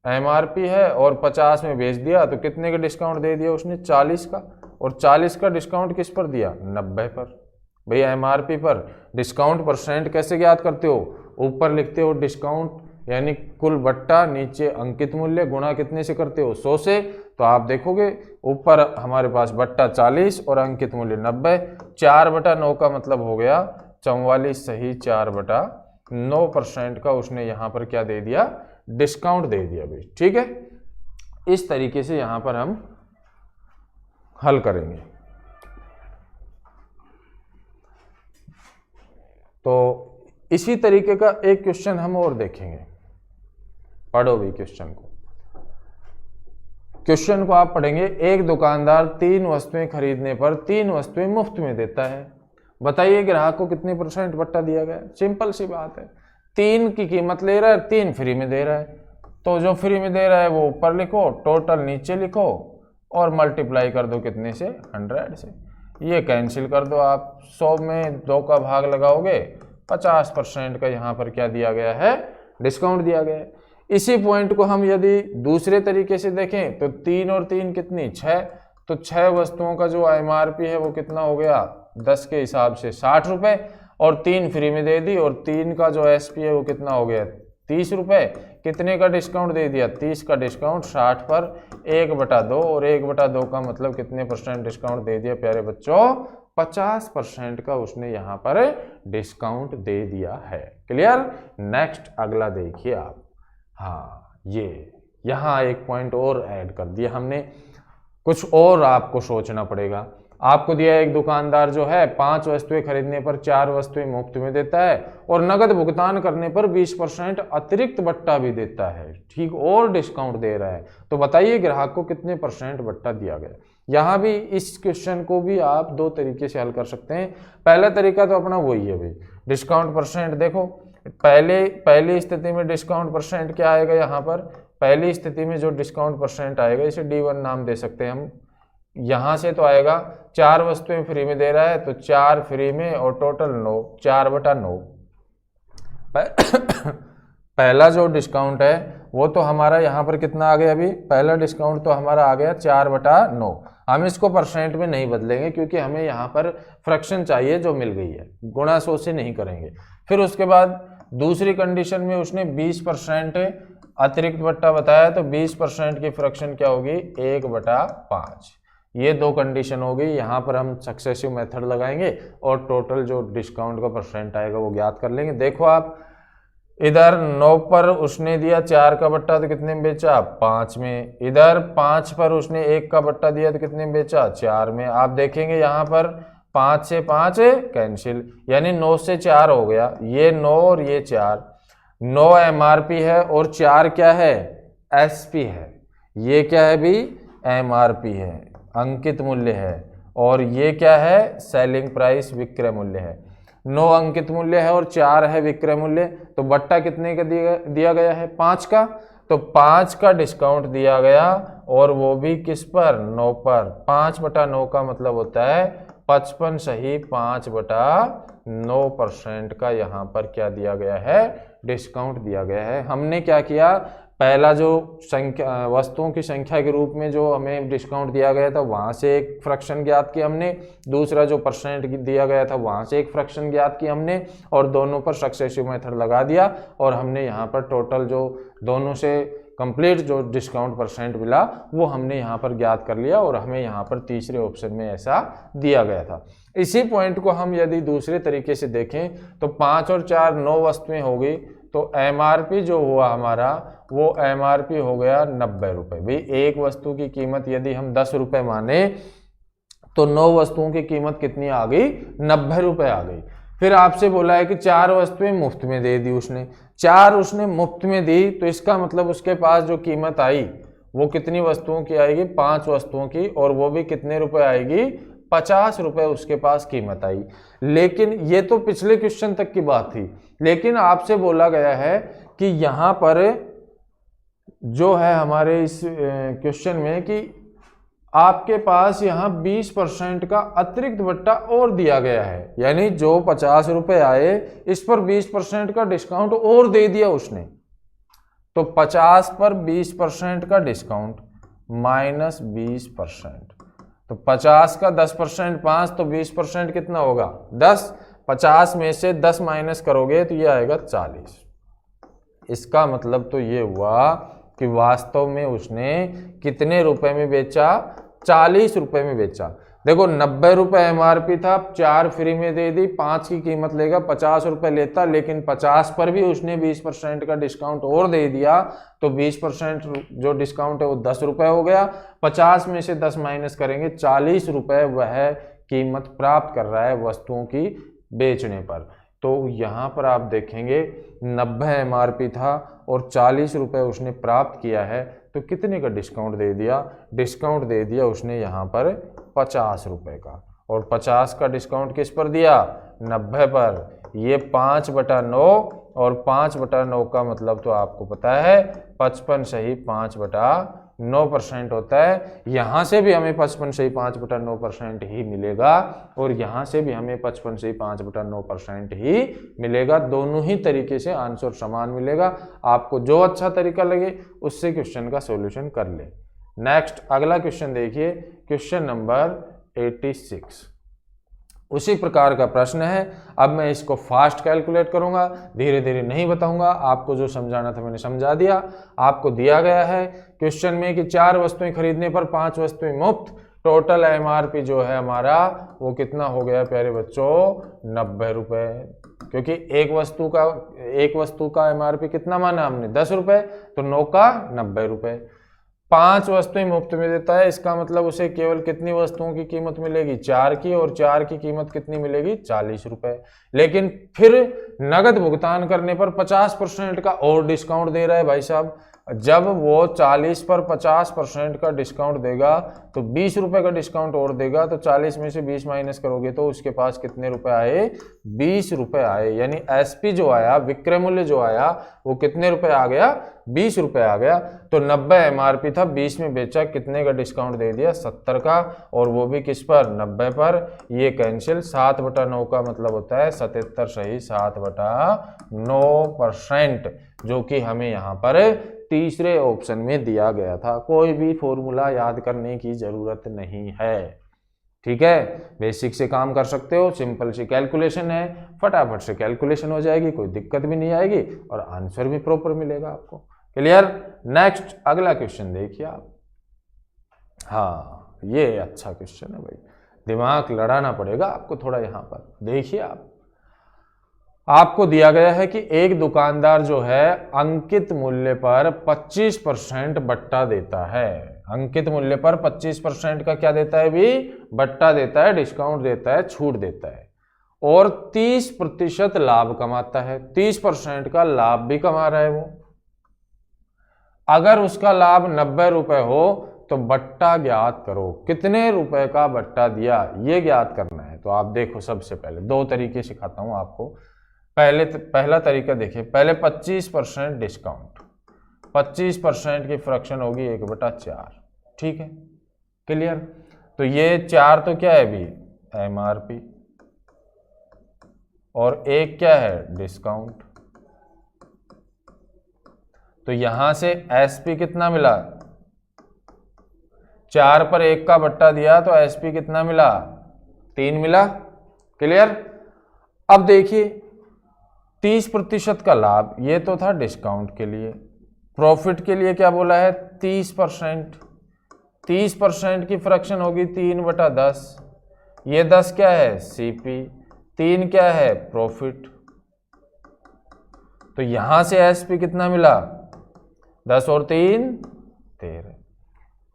MRP है और 50 में बेच दिया, तो कितने का डिस्काउंट दे दिया उसने, 40 का। और 40 का डिस्काउंट किस पर दिया, 90 पर। भाई MRP पर डिस्काउंट परसेंट कैसे ज्ञात करते हो, ऊपर लिखते हो डिस्काउंट यानी कुल बट्टा, नीचे अंकित मूल्य, गुणा कितने से करते हो, 100 से। तो आप देखोगे ऊपर हमारे पास बट्टा 40 और अंकित मूल्य 90, 4/9 का मतलब हो गया 44 सही 4/9% का उसने यहाँ पर क्या दे दिया, डिस्काउंट दे दिया भाई, ठीक है। इस तरीके से यहाँ पर हम हल करेंगे। तो इसी तरीके का एक क्वेश्चन हम और देखेंगे। पढ़ो भी क्वेश्चन को। क्वेश्चन को आप पढ़ेंगे, एक दुकानदार 3 वस्तुएं खरीदने पर 3 वस्तुएं मुफ्त में देता है। बताइए ग्राहक को कितने % बट्टा दिया गया। सिंपल सी बात है, 3 की कीमत ले रहा है, 3 फ्री में दे रहा है, तो जो फ्री में दे रहा है वो ऊपर लिखो, टोटल नीचे लिखो और मल्टीप्लाई कर दो कितने से, 100 से। ये कैंसिल कर दो आप, 100 में 2 का भाग लगाओगे, 50% का यहाँ पर क्या दिया गया है, डिस्काउंट दिया गया है। इसी पॉइंट को हम यदि दूसरे तरीके से देखें तो 3 और 3 कितनी, 6, तो 6 वस्तुओं का जो MRP है वो कितना हो गया, 10 के हिसाब से 60 रुपये, और 3 फ्री में दे दी, और 3 का जो SP है वो कितना हो गया, 30 रुपये। कितने का डिस्काउंट दे दिया, 30 का डिस्काउंट 60 पर 1/2, और 1/2 का मतलब कितने % डिस्काउंट दे दिया प्यारे बच्चों, 50% का उसने यहाँ पर डिस्काउंट दे दिया है। क्लियर। नेक्स्ट अगला देखिए आप। हाँ, ये यहाँ एक पॉइंट और ऐड कर दिया हमने, कुछ और आपको सोचना पड़ेगा। आपको दिया एक दुकानदार जो है 5 वस्तुएं खरीदने पर 4 वस्तुएं मुफ्त में देता है और नकद भुगतान करने पर 20% अतिरिक्त बट्टा भी देता है, ठीक, और डिस्काउंट दे रहा है। तो बताइए ग्राहक को कितने % बट्टा दिया गया। यहाँ भी इस क्वेश्चन को भी आप 2 तरीके से हल कर सकते हैं। पहला तरीका तो अपना वही है भाई, डिस्काउंट %। देखो पहली स्थिति में डिस्काउंट % क्या आएगा, यहाँ पर पहली स्थिति में जो डिस्काउंट % आएगा इसे D1 नाम दे सकते हैं हम। यहाँ से तो आएगा 4 वस्तुएं फ्री में दे रहा है तो 4 फ्री में और टोटल 9, 4/9। पहला जो डिस्काउंट है वो तो हमारा यहाँ पर कितना आ गया, अभी पहला डिस्काउंट तो हमारा आ गया 4/9। हम इसको % में नहीं बदलेंगे क्योंकि हमें यहाँ पर फ्रैक्शन चाहिए जो मिल गई है, गुणा 100 से नहीं करेंगे। फिर उसके बाद दूसरी कंडीशन में उसने 20% अतिरिक्त बट्टा बताया, तो 20% की फ्रैक्शन क्या होगी, 1/5। ये 2 कंडीशन होगी। यहाँ पर हम सक्सेसिव मेथड लगाएंगे और टोटल जो डिस्काउंट का % आएगा वो ज्ञात कर लेंगे। देखो आप, इधर 9 पर उसने दिया 4 का बट्टा तो कितने में बेचा, 5 में। इधर 5 पर उसने 1 का बट्टा दिया तो कितने में बेचा, 4 में। आप देखेंगे यहाँ पर 5 से 5 कैंसिल, यानी 9 से 4 हो गया, ये 9 और ये 4। 9 MRP है और 4 क्या है, SP है। ये क्या है भी, MRP है, अंकित मूल्य है, और ये क्या है, सेलिंग प्राइस, विक्रय मूल्य है। 9 अंकित मूल्य है और 4 है विक्रय मूल्य। तो बट्टा कितने का दिया गया है, 5 का, तो 5 का डिस्काउंट दिया गया, और वो भी किस पर, 9 पर। 5/9 का मतलब होता है 55 सही 5/9% का यहाँ पर क्या दिया गया है, डिस्काउंट दिया गया है। हमने क्या किया, पहला जो संख्या, वस्तुओं की संख्या के रूप में जो हमें डिस्काउंट दिया गया था वहाँ से एक फ्रैक्शन ज्ञात किया हमने, दूसरा जो % दिया गया था वहाँ से एक फ्रैक्शन ज्ञात किया हमने, और दोनों पर सक्सेसिव मेथड लगा दिया, और हमने यहाँ पर टोटल जो दोनों से कंप्लीट जो डिस्काउंट % मिला वो हमने यहाँ पर ज्ञात कर लिया, और हमें यहाँ पर तीसरे ऑप्शन में ऐसा दिया गया था। इसी पॉइंट को हम यदि दूसरे तरीके से देखें तो 5 और 4 9 वस्तुएं हो गई, तो MRP जो हुआ हमारा वो MRP हो गया 90 रुपये। भाई एक वस्तु की कीमत यदि हम 10 रुपये माने तो 9 वस्तुओं की कीमत कितनी आ गई, 90 रुपये आ गई। फिर आपसे बोला है कि 4 वस्तुएं मुफ्त में दे दी उसने, 4 उसने मुफ्त में दी, तो इसका मतलब उसके पास जो कीमत आई वो कितनी वस्तुओं की आएगी, 5 वस्तुओं की, और वो भी कितने रुपए आएगी, 50 रुपये उसके पास कीमत आई। लेकिन ये तो पिछले क्वेश्चन तक की बात थी, लेकिन आपसे बोला गया है कि यहाँ पर जो है हमारे इस क्वेश्चन में कि आपके पास यहाँ 20% का अतिरिक्त बट्टा और दिया गया है, यानी जो 50 रुपये आए इस पर 20% का डिस्काउंट और दे दिया उसने। तो 50 पर 20% का डिस्काउंट माइनस 20%, तो 50 का 10% 5, तो 20% कितना होगा 10। 50 में से 10 माइनस करोगे तो ये आएगा 40। इसका मतलब तो ये हुआ कि वास्तव में उसने कितने रुपए में बेचा, 40 रुपए में बेचा। देखो 90 रुपये MRP था, 4 फ्री में दे दी, 5 की कीमत लेगा 50 रुपये लेता, लेकिन 50 पर भी उसने 20% का डिस्काउंट और दे दिया, तो 20% जो डिस्काउंट है वो 10 रुपये हो गया। 50 में से 10 माइनस करेंगे, 40 रुपये वह कीमत प्राप्त कर रहा है वस्तुओं की बेचने पर। तो यहाँ पर आप देखेंगे 90 MRP था और 40 रुपये उसने प्राप्त किया है, तो कितने का डिस्काउंट दे दिया? डिस्काउंट दे दिया उसने यहाँ पर 50 रुपये का, और 50 का डिस्काउंट किस पर दिया? 90 पर। ये 5/9 और 5/9 का मतलब तो आपको पता है 55 सही 5/9% होता है। यहाँ से भी हमें 55 सही 5/9% ही मिलेगा, और यहाँ से भी हमें 55 सही 5/9% ही मिलेगा। दोनों ही तरीके से आंसर समान मिलेगा। आपको जो अच्छा तरीका लगे उससे क्वेश्चन का सॉल्यूशन कर ले। नेक्स्ट अगला क्वेश्चन देखिए, क्वेश्चन नंबर 86। उसी प्रकार का प्रश्न है। अब मैं इसको फास्ट कैलकुलेट करूंगा, धीरे धीरे नहीं बताऊंगा। आपको जो समझाना था मैंने समझा दिया। आपको दिया गया है क्वेश्चन में कि 4 वस्तुएं खरीदने पर 5 वस्तुएं मुफ्त। टोटल MRP जो है हमारा वो कितना हो गया प्यारे बच्चों? 90 रुपये। क्योंकि एक वस्तु का MRP कितना माना हमने? 10 रुपये, तो 9 का 90 रुपये। 5 वस्तुएं मुफ्त में देता है, इसका मतलब उसे केवल कितनी वस्तुओं की कीमत मिलेगी? 4 की, और 4 की कीमत कितनी मिलेगी? 40 रुपये। लेकिन फिर नगद भुगतान करने पर 50% का और डिस्काउंट दे रहा है भाई साहब। जब वो 40 पर 50% का डिस्काउंट देगा तो 20 रुपये का डिस्काउंट और देगा, तो 40 में से 20 माइनस करोगे तो उसके पास कितने रुपए आए? 20 रुपये आए। यानी SP जो आया, विक्रय मूल्य जो आया, वो कितने रुपए आ गया? 20 रुपये आ गया। तो 90 MRP था, 20 में बेचा, कितने का डिस्काउंट दे दिया? 70 का, और वो भी किस पर? 90 पर। ये कैंसिल। 7/9 का मतलब होता है 77 सही 7/9%, जो कि हमें यहाँ पर तीसरे ऑप्शन में दिया गया था। कोई भी फॉर्मूला याद करने की जरूरत नहीं है, ठीक है। बेसिक से काम कर सकते हो, सिंपल सी कैलकुलेशन है, फटाफट से कैलकुलेशन हो जाएगी, कोई दिक्कत भी नहीं आएगी और आंसर भी प्रॉपर मिलेगा आपको। क्लियर? नेक्स्ट अगला क्वेश्चन देखिए आप। हाँ, ये अच्छा क्वेश्चन है भाई, दिमाग लड़ाना पड़ेगा आपको थोड़ा। यहाँ पर देखिए आपको दिया गया है कि एक दुकानदार जो है अंकित मूल्य पर 25% बट्टा देता है। अंकित मूल्य पर 25% का क्या देता है भी? बट्टा देता है, डिस्काउंट देता है, छूट देता है, और 30% लाभ कमाता है। 30% का लाभ भी कमा रहा है वो। अगर उसका लाभ 90 रुपए हो तो बट्टा ज्ञात करो। कितने रुपए का बट्टा दिया ये ज्ञात करना है। तो आप देखो, सबसे पहले 2 तरीके सिखाता हूं आपको। पहला तरीका देखिए, पहले 25% डिस्काउंट, 25% की फ्रैक्शन होगी 1/4, ठीक है। क्लियर? तो ये 4 तो क्या है भी? MRP, और 1 क्या है? डिस्काउंट। तो यहां से SP कितना मिला? 4 पर 1 का बट्टा दिया तो SP कितना मिला? 3 मिला। क्लियर? अब देखिए 30% का लाभ, ये तो था डिस्काउंट के लिए। प्रॉफिट के लिए क्या बोला है? 30%। 30% की फ्रैक्शन होगी 3/10। ये 10 क्या है? CP, 3 क्या है? प्रॉफिट। तो यहां से SP कितना मिला? 10 और 3 13।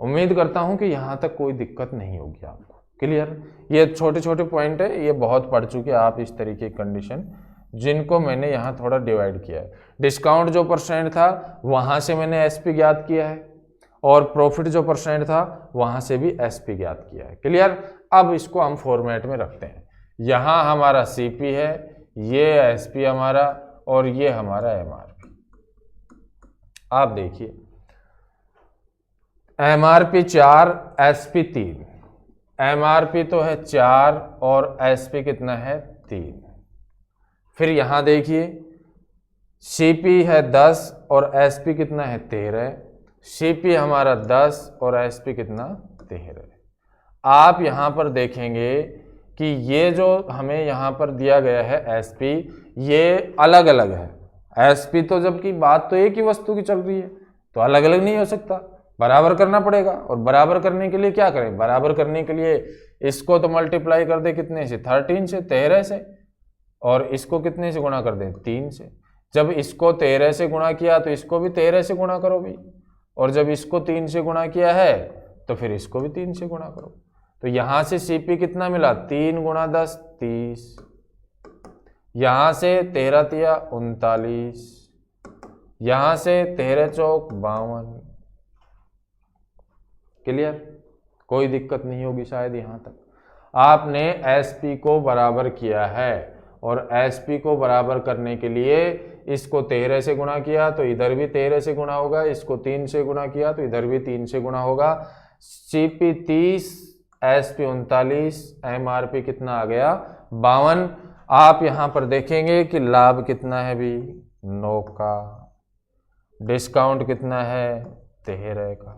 उम्मीद करता हूं कि यहां तक कोई दिक्कत नहीं होगी आपको। क्लियर? ये छोटे छोटे पॉइंट है, ये बहुत पढ़ चुके आप इस तरीके की कंडीशन, जिनको मैंने यहाँ थोड़ा डिवाइड किया है। डिस्काउंट जो % था वहाँ से मैंने SP ज्ञात किया है, और प्रॉफिट जो % था वहाँ से भी SP ज्ञात किया है। क्लियर? अब इसको हम फॉर्मेट में रखते हैं। यहाँ हमारा CP है, ये SP हमारा, और ये हमारा MRP। आप देखिए MRP 4, SP 3। MRP तो है 4 और SP कितना है? 3। फिर यहां देखिए CP है 10 और SP कितना है? 13। CP हमारा 10 और SP कितना? 13। आप यहां पर देखेंगे कि ये जो हमें यहां पर दिया गया है SP, ये अलग अलग है। SP तो जबकि बात तो एक ही वस्तु की चल रही है, तो अलग अलग नहीं हो सकता। बराबर करना पड़ेगा। और बराबर करने के लिए क्या करें, बराबर करने के लिए इसको तो मल्टीप्लाई कर दे कितने से, 13 से, 13 से, और इसको कितने से गुणा कर दें, 3 से। जब इसको 13 से गुणा किया तो इसको भी 13 से गुणा करो भी, और जब इसको 3 से गुणा किया है तो फिर इसको भी 3 से गुणा करो। तो यहां से CP कितना मिला, 3 गुणा 10 30, यहां से 13 तिया 39, यहां से 13 चौक 52। क्लियर, कोई दिक्कत नहीं होगी शायद यहां तक। आपने SP को बराबर किया है, और SP को बराबर करने के लिए इसको 13 से गुणा किया तो इधर भी 13 से गुणा होगा, इसको 3 से गुणा किया तो इधर भी 3 से गुणा होगा। CP 30, SP 39, MRP कितना आ गया, 52। आप यहां पर देखेंगे कि लाभ कितना है भी, 9 का, डिस्काउंट कितना है, 13 का।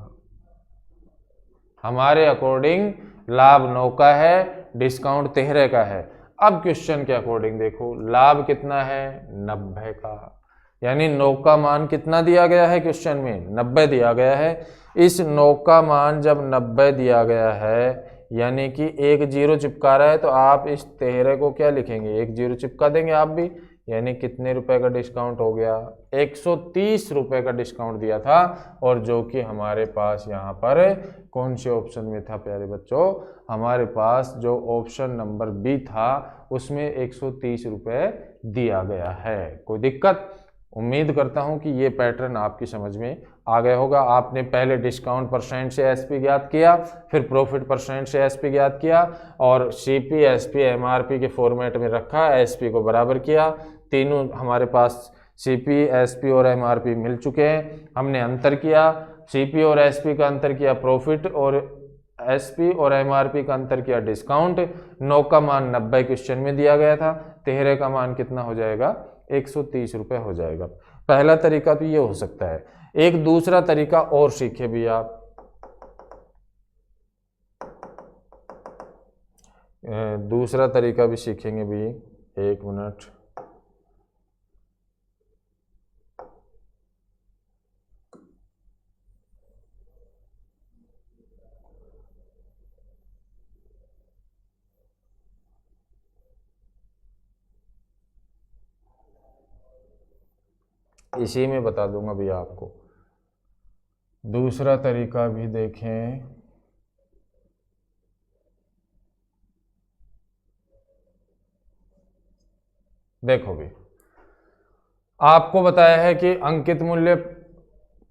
हमारे अकॉर्डिंग लाभ 9 का है, डिस्काउंट 13 का है। अब क्वेश्चन के अकॉर्डिंग देखो, लाभ कितना है, 90 का, यानी 9 का मान कितना दिया गया है क्वेश्चन में, 90 दिया गया है। इस 9 का मान जब 90 दिया गया है, यानी कि एक जीरो चिपका रहा है, तो आप इस 13 को क्या लिखेंगे, एक जीरो चिपका देंगे आप भी, यानी कितने रुपए का डिस्काउंट हो गया, 130 रुपए का डिस्काउंट दिया था। और जो कि हमारे पास यहाँ पर कौन से ऑप्शन में था प्यारे बच्चों, हमारे पास जो ऑप्शन नंबर बी था उसमें 130 रुपए दिया गया है। कोई दिक्कत, उम्मीद करता हूं कि ये पैटर्न आपकी समझ में आ गया होगा। आपने पहले डिस्काउंट परसेंट से SP ज्ञात किया, फिर प्रॉफिट परसेंट से SP ज्ञात किया, और CP SP MRP के फॉर्मेट में रखा, SP को बराबर किया। तीनों हमारे पास CP SP और MRP मिल चुके हैं, हमने अंतर किया, CP और SP का अंतर किया प्रॉफिट, और SP और MRP का अंतर किया डिस्काउंट। 9 का मान 90 क्वेश्चन में दिया गया था, 13 का मान कितना हो जाएगा, 130 रुपये हो जाएगा। पहला तरीका तो ये हो सकता है। एक दूसरा तरीका और सीखे भी आप, दूसरा तरीका भी सीखेंगे भी, एक मिनट। इसी में बता दूंगा भी आपको। दूसरा तरीका भी देखें, देखो भी आपको बताया है कि अंकित मूल्य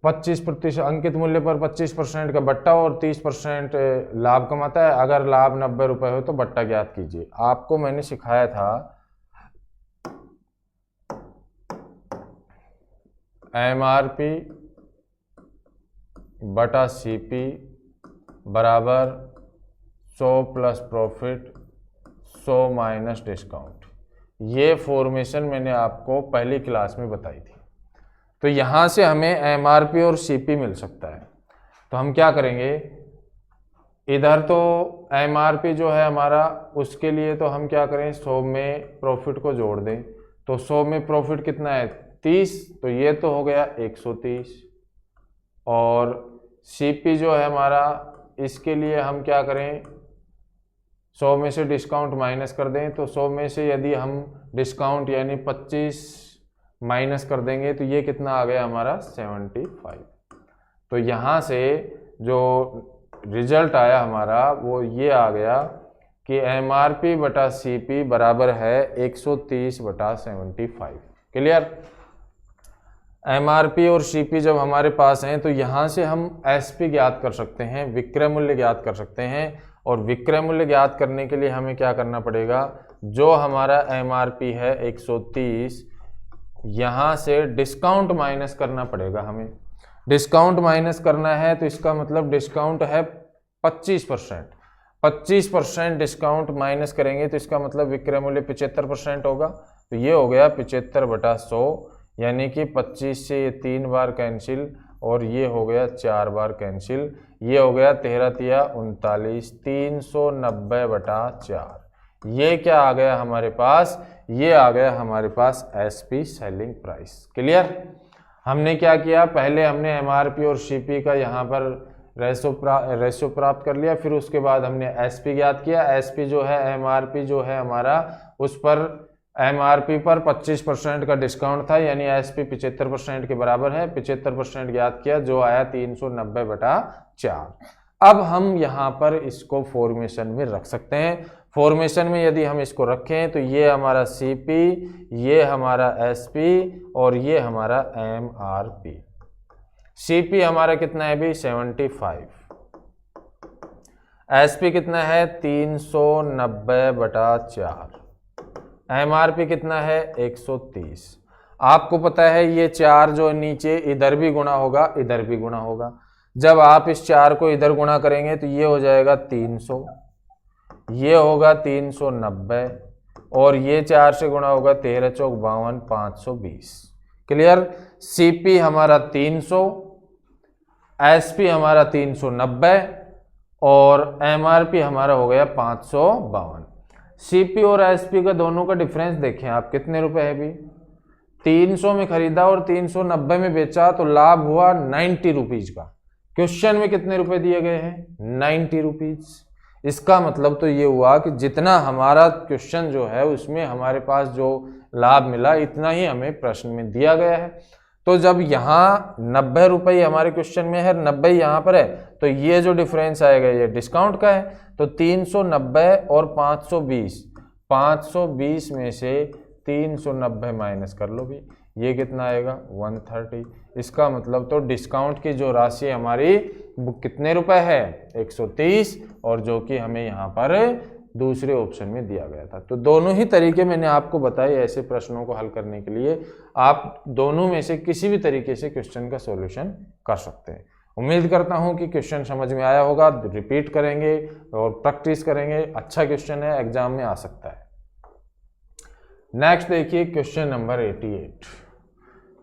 25%, अंकित मूल्य पर 25% का बट्टा और 30% लाभ कमाता है। अगर लाभ 90 रुपए हो तो बट्टा ज्ञात कीजिए। आपको मैंने सिखाया था MRP बटा CP बराबर 100 प्लस प्रॉफिट 100 माइनस डिस्काउंट। ये फॉर्मेशन मैंने आपको पहली क्लास में बताई थी। तो यहाँ से हमें MRP और CP मिल सकता है। तो हम क्या करेंगे, इधर तो MRP जो है हमारा, उसके लिए तो हम क्या करें, 100 में प्रॉफिट को जोड़ दें। तो 100 में प्रॉफिट कितना है, 30, तो ये तो हो गया 130। और CP जो है हमारा, इसके लिए हम क्या करें, 100 में से डिस्काउंट माइनस कर दें। तो 100 में से यदि हम डिस्काउंट यानी 25 माइनस कर देंगे तो ये कितना आ गया हमारा, 75। तो यहाँ से जो रिजल्ट आया हमारा वो ये आ गया कि MRP बटा CP बराबर है 130 बटा 75। क्लियर। MRP और CP जब हमारे पास हैं तो यहाँ से हम SP ज्ञात कर सकते हैं, विक्रय मूल्य ज्ञात कर सकते हैं। और विक्रय मूल्य ज्ञात करने के लिए हमें क्या करना पड़ेगा, जो हमारा MRP है 130, यहाँ से डिस्काउंट माइनस करना पड़ेगा। हमें डिस्काउंट माइनस करना है तो इसका मतलब डिस्काउंट है 25%। 25% डिस्काउंट माइनस करेंगे तो इसका मतलब विक्रय मूल्य 75% होगा। तो ये हो गया 75 बटा 100, यानी कि 25 से ये 3 बार कैंसिल और ये हो गया 4 बार कैंसिल। ये हो गया 13 तिया 39, 390 बटा 4। ये क्या आ गया हमारे पास, ये आ गया हमारे पास SP सेलिंग प्राइस। क्लियर। हमने क्या किया, पहले हमने एमआरपी और सीपी का यहाँ पर रेशो प्राप्त कर लिया, फिर उसके बाद हमने एसपी ज्ञात किया। एसपी जो है एमआरपी जो है हमारा, उस पर एमआरपी पर 25% का डिस्काउंट था, यानी एसपी 75% के बराबर है। 75% ज्ञात किया जो आया 390/4। अब हम यहाँ पर इसको फॉर्मेशन में रख सकते हैं। फॉर्मेशन में यदि हम इसको रखें तो ये हमारा सीपी, ये हमारा एसपी और ये हमारा एमआरपी। सीपी हमारा कितना है भी 75, एसपी कितना है 390/4, एमआरपी कितना है 130। आपको पता है ये 4 जो नीचे इधर भी गुणा होगा, इधर भी गुणा होगा। जब आप इस 4 को इधर गुणा करेंगे तो ये हो जाएगा 300, ये होगा 390 और ये 4 से गुणा होगा 13 चौक 52, 520। क्लियर। सीपी हमारा 300, एसपी हमारा 390 और एमआरपी हमारा हो गया 552। सीपी और एसपी का दोनों का डिफरेंस देखें आप, कितने रुपए है भी। 300 में खरीदा और 390 में बेचा तो लाभ हुआ 90 रुपीज का। क्वेश्चन में कितने रुपए दिए गए हैं 90 रुपीज। इसका मतलब तो ये हुआ कि जितना हमारा क्वेश्चन जो है उसमें हमारे पास जो लाभ मिला इतना ही हमें प्रश्न में दिया गया है। तो जब यहाँ 90 रुपये हमारे क्वेश्चन में है, 90 यहाँ पर है, तो ये जो डिफरेंस आएगा ये डिस्काउंट का है। तो 390 और 520, 520 में से 390 माइनस कर लो भी, ये कितना आएगा 130। इसका मतलब तो डिस्काउंट की जो राशि हमारी वो कितने रुपए है 130, और जो कि हमें यहाँ पर दूसरे ऑप्शन में दिया गया था। तो दोनों ही तरीके मैंने आपको बताए ऐसे प्रश्नों को हल करने के लिए। आप दोनों में से किसी भी तरीके से क्वेश्चन का सॉल्यूशन कर सकते हैं। उम्मीद करता हूं कि क्वेश्चन समझ में आया होगा। रिपीट करेंगे और प्रैक्टिस करेंगे, अच्छा क्वेश्चन है, एग्जाम में आ सकता है। नेक्स्ट देखिए क्वेश्चन नंबर 88।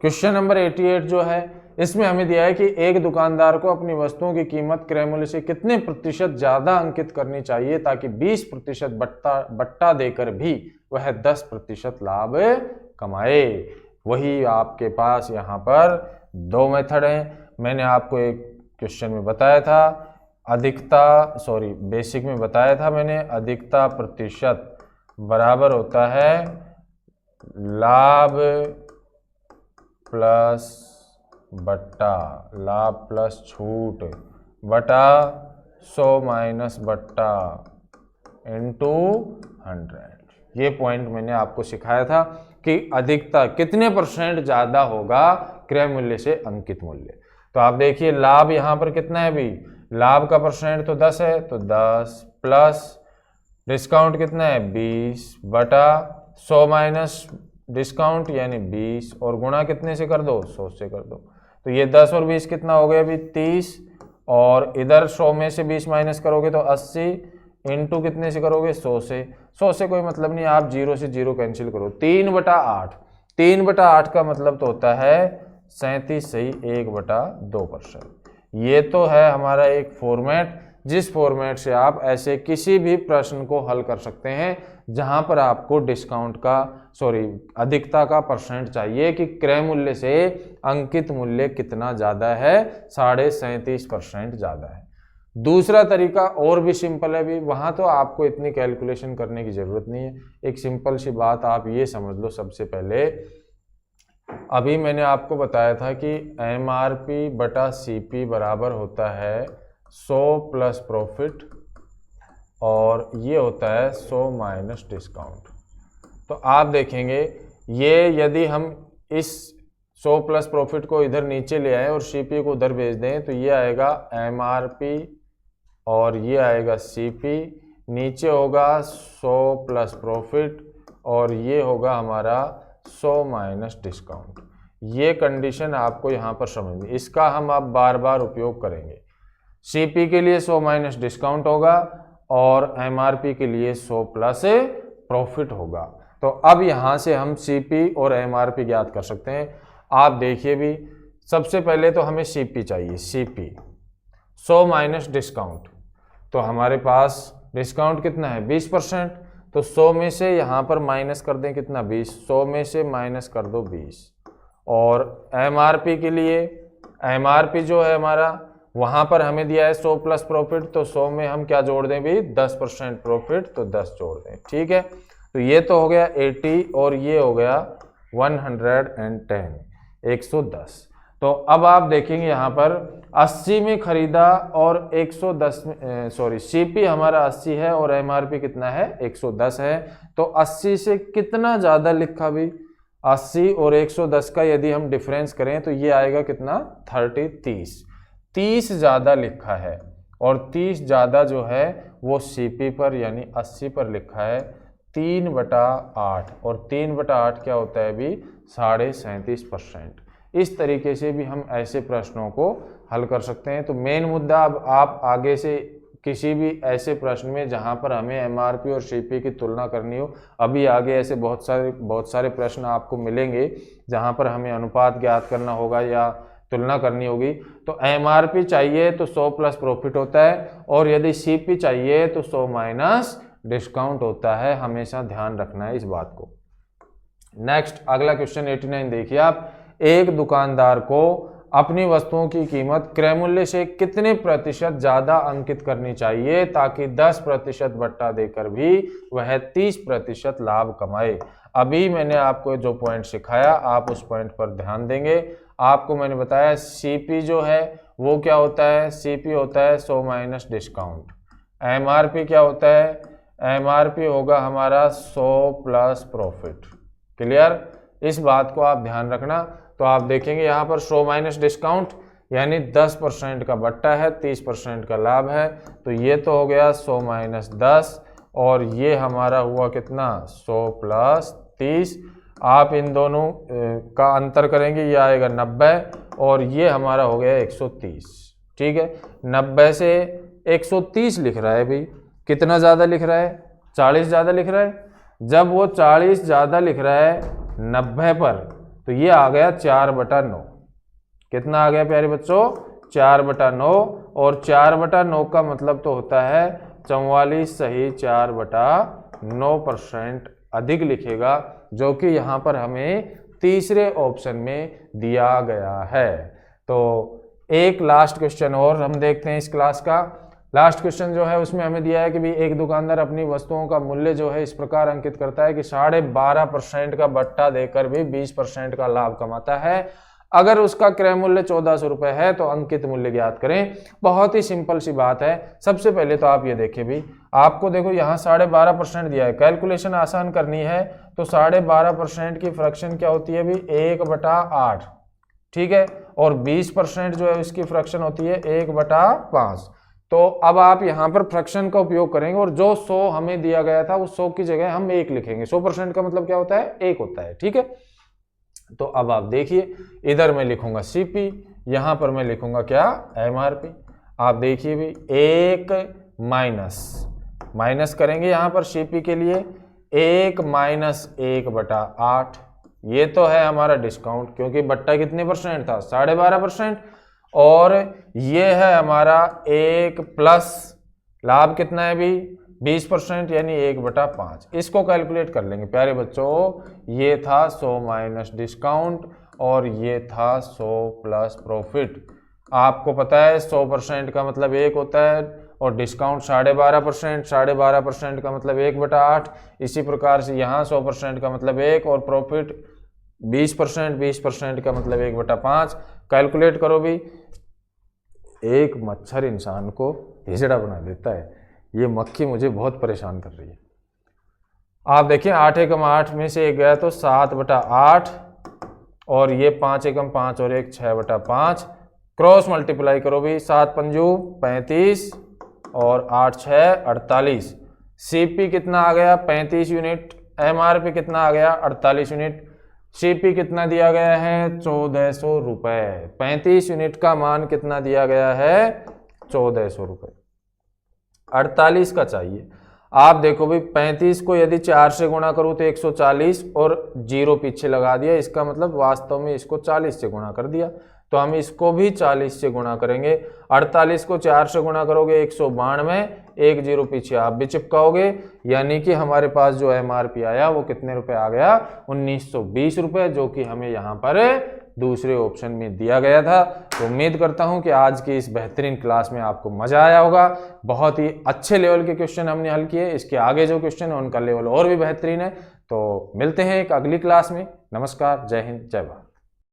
क्वेश्चन नंबर 88 जो है इसमें हमें दिया है कि एक दुकानदार को अपनी वस्तुओं की कीमत क्रय मूल्य से कितने प्रतिशत ज्यादा अंकित करनी चाहिए ताकि 20% बट्टा देकर भी वह 10% लाभ कमाए। वही आपके पास यहाँ पर 2 मेथड हैं। मैंने आपको एक क्वेश्चन में बताया था बेसिक में बताया था मैंने, अधिकता प्रतिशत बराबर होता है लाभ प्लस बट्टा, लाभ प्लस छूट बटा 100 माइनस बट्टा इनटू 100। ये पॉइंट मैंने आपको सिखाया था कि अधिकता कितने % ज्यादा होगा क्रय मूल्य से अंकित मूल्य। तो आप देखिए लाभ यहाँ पर कितना है भी, लाभ का % तो 10 है, तो 10 प्लस डिस्काउंट कितना है 20 बटा 100 माइनस डिस्काउंट यानी 20 और गुणा कितने से कर दो 100 से कर दो। तो ये 10 और 20 कितना हो गया अभी 30, और इधर 100 में से 20 माइनस करोगे तो 80 इंटू कितने से करोगे 100 से। 100 से कोई मतलब नहीं, आप 0 से 0 कैंसिल करो। 3/8, 3/8 का मतलब तो होता है 37 सही 1/2%। ये तो है हमारा एक फॉर्मेट, जिस फॉर्मेट से आप ऐसे किसी भी प्रश्न को हल कर सकते हैं जहां पर आपको अधिकता का % चाहिए कि क्रय मूल्य से अंकित मूल्य कितना ज्यादा है, 37.5% ज्यादा है। दूसरा तरीका और भी सिंपल है भी, वहां तो आपको इतनी कैलकुलेशन करने की जरूरत नहीं है। एक सिंपल सी बात आप ये समझ लो, सबसे पहले अभी मैंने आपको बताया था कि एमआरपी बटा सीपी बराबर होता है 100 प्लस प्रॉफिट और ये होता है 100 माइनस डिस्काउंट। तो आप देखेंगे ये यदि हम इस 100 प्लस प्रॉफिट को इधर नीचे ले आए और सीपी को उधर भेज दें तो ये आएगा एमआरपी और ये आएगा सीपी, नीचे होगा 100 प्लस प्रॉफिट और ये होगा हमारा 100 माइनस डिस्काउंट। ये कंडीशन आपको यहाँ पर समझनी, इसका हम अब बार बार उपयोग करेंगे। सीपी के लिए 100 माइनस डिस्काउंट होगा और एमआरपी के लिए 100 प्लस प्रॉफिट होगा। तो अब यहाँ से हम सीपी और एमआरपी ज्ञात कर सकते हैं। आप देखिए भी, सबसे पहले तो हमें सीपी चाहिए। सीपी 100 माइनस डिस्काउंट, तो हमारे पास डिस्काउंट कितना है 20%, तो 100 में से यहाँ पर माइनस कर दें कितना 20, 100 में से माइनस कर दो 20 और MRP के लिए MRP जो है हमारा वहाँ पर हमें दिया है 100 प्लस प्रॉफिट, तो 100 में हम क्या जोड़ दें भी 10% प्रॉफिट, तो 10 जोड़ दें। ठीक है, तो ये तो हो गया 80 और ये हो गया 110, 110। तो अब आप देखेंगे यहाँ पर 80 में खरीदा और 110 में सॉरी CP हमारा 80 है और MRP कितना है 110 है, तो 80 से कितना ज़्यादा लिखा भी 80 और 110 का यदि हम डिफरेंस करें तो ये आएगा कितना 30 ज़्यादा लिखा है और 30 ज़्यादा जो है वो CP पर यानी 80 पर लिखा है 3/8 और 3/8 क्या होता है भी 37.5%। इस तरीके से भी हम ऐसे प्रश्नों को हल कर सकते हैं। तो मेन मुद्दा अब आप आगे से किसी भी ऐसे प्रश्न में जहां पर हमें MRP और CP की तुलना करनी हो, अभी आगे ऐसे बहुत सारे प्रश्न आपको मिलेंगे जहां पर हमें अनुपात ज्ञात करना होगा या तुलना करनी होगी। तो MRP चाहिए तो 100 प्लस प्रॉफिट होता है और यदि CP चाहिए तो 100 माइनस डिस्काउंट होता है, हमेशा ध्यान रखना है इस बात को। नेक्स्ट अगला क्वेश्चन 89 देखिए आप, एक दुकानदार को अपनी वस्तुओं की कीमत क्रय मूल्य से कितने प्रतिशत ज्यादा अंकित करनी चाहिए ताकि 10% बट्टा देकर भी वह 30% लाभ कमाए। अभी मैंने आपको जो पॉइंट सिखाया आप उस पॉइंट पर ध्यान देंगे। आपको मैंने बताया CP जो है वो क्या होता है, CP होता है 100 माइनस डिस्काउंट। MRP क्या होता है, MRP होगा हमारा 100 प्लस प्रॉफिट। क्लियर, इस बात को आप ध्यान रखना। तो आप देखेंगे यहाँ पर 100 माइनस डिस्काउंट यानी 10% का बट्टा है, 30% का लाभ है, तो ये तो हो गया 100 माइनस 10 और ये हमारा हुआ कितना 100 प्लस 30। आप इन दोनों का अंतर करेंगे, ये आएगा 90 और ये हमारा हो गया 130। ठीक है, 90 से 130 लिख रहा है भाई, कितना ज़्यादा लिख रहा है 40 ज़्यादा लिख रहा है। जब वो 40 ज़्यादा लिख रहा है 90 पर तो ये आ गया 4/9। कितना आ गया प्यारे बच्चों 4/9 और 4/9 का मतलब तो होता है 44 सही 4/9% अधिक लिखेगा, जो कि यहाँ पर हमें तीसरे ऑप्शन में दिया गया है। तो एक लास्ट क्वेश्चन और हम देखते हैं इस क्लास का। लास्ट क्वेश्चन जो है उसमें हमें दिया है कि भी एक दुकानदार अपनी वस्तुओं का मूल्य जो है इस प्रकार अंकित करता है कि 12.5% का बट्टा देकर भी 20% का लाभ कमाता है। अगर उसका क्रय मूल्य 1400 रुपये है तो अंकित मूल्य ज्ञात करें। बहुत ही सिंपल सी बात है। सबसे पहले तो आप ये देखें भी, आपको देखो यहाँ 12.5% दिया है, कैलकुलेशन आसान करनी है तो 12.5% की फ्रैक्शन क्या होती है भी 1/8। ठीक है, और 20% जो है उसकी फ्रैक्शन होती है 1/5। तो अब आप यहाँ पर फ्रैक्शन का उपयोग करेंगे और जो 100 हमें दिया गया था उस 100 की जगह हम 1 लिखेंगे। 100% का मतलब क्या होता है 1 होता है। ठीक है, तो अब आप देखिए इधर मैं लिखूंगा CP, यहाँ पर मैं लिखूंगा क्या MRP। आप देखिए भी 1 माइनस करेंगे यहाँ पर CP के लिए 1 माइनस 1/8। ये तो है हमारा डिस्काउंट क्योंकि बट्टा कितने परसेंट था 12.5%। और ये है हमारा 1 प्लस लाभ कितना है भी 20% यानी 1/5। इसको कैलकुलेट कर लेंगे प्यारे बच्चों। ये था 100 माइनस डिस्काउंट और ये था 100 प्लस प्रॉफिट। आपको पता है 100% का मतलब 1 होता है और डिस्काउंट 12.5%, 12.5% का मतलब 1/8। इसी प्रकार से यहाँ 100% का मतलब 1 और प्रॉफिट 20%, 20% का मतलब 1/5। कैलकुलेट करो भी। एक मच्छर इंसान को हिजड़ा बना देता है, ये मक्खी मुझे बहुत परेशान कर रही है। आप देखिए 8 एकम 8 में से 1 गया तो 7/8 और ये 5 एकम 5 और 1 6/5। क्रॉस मल्टीप्लाई करो भी, 7 पंजू 35 और 8 6 48। CP कितना आ गया 35 यूनिट, MRP कितना आ गया 48 यूनिट, CP कितना दिया गया है 1400 रुपये। 35 यूनिट का मान कितना दिया गया है 1400 रुपये। 48 का चाहिए। आप देखो भाई 35 को यदि 4 से गुणा करूँ तो 140 और 0 पीछे लगा दिया, इसका मतलब वास्तव में इसको 40 से गुणा कर दिया। तो हम इसको भी 40 से गुणा करेंगे। 48 को 4 से गुणा करोगे 192, 1 0 पीछे आप भी चिपकाओगे, यानी कि हमारे पास जो MRP आया वो कितने रुपए आ गया, 1920 रुपए, जो कि हमें यहाँ पर दूसरे ऑप्शन में दिया गया था। तो उम्मीद करता हूँ कि आज की इस बेहतरीन क्लास में आपको मजा आया होगा। बहुत ही अच्छे लेवल के क्वेश्चन हमने हल किए। इसके आगे जो क्वेश्चन है उनका लेवल और भी बेहतरीन है। तो मिलते हैं एक अगली क्लास में। नमस्कार, जय हिंद, जय भारत।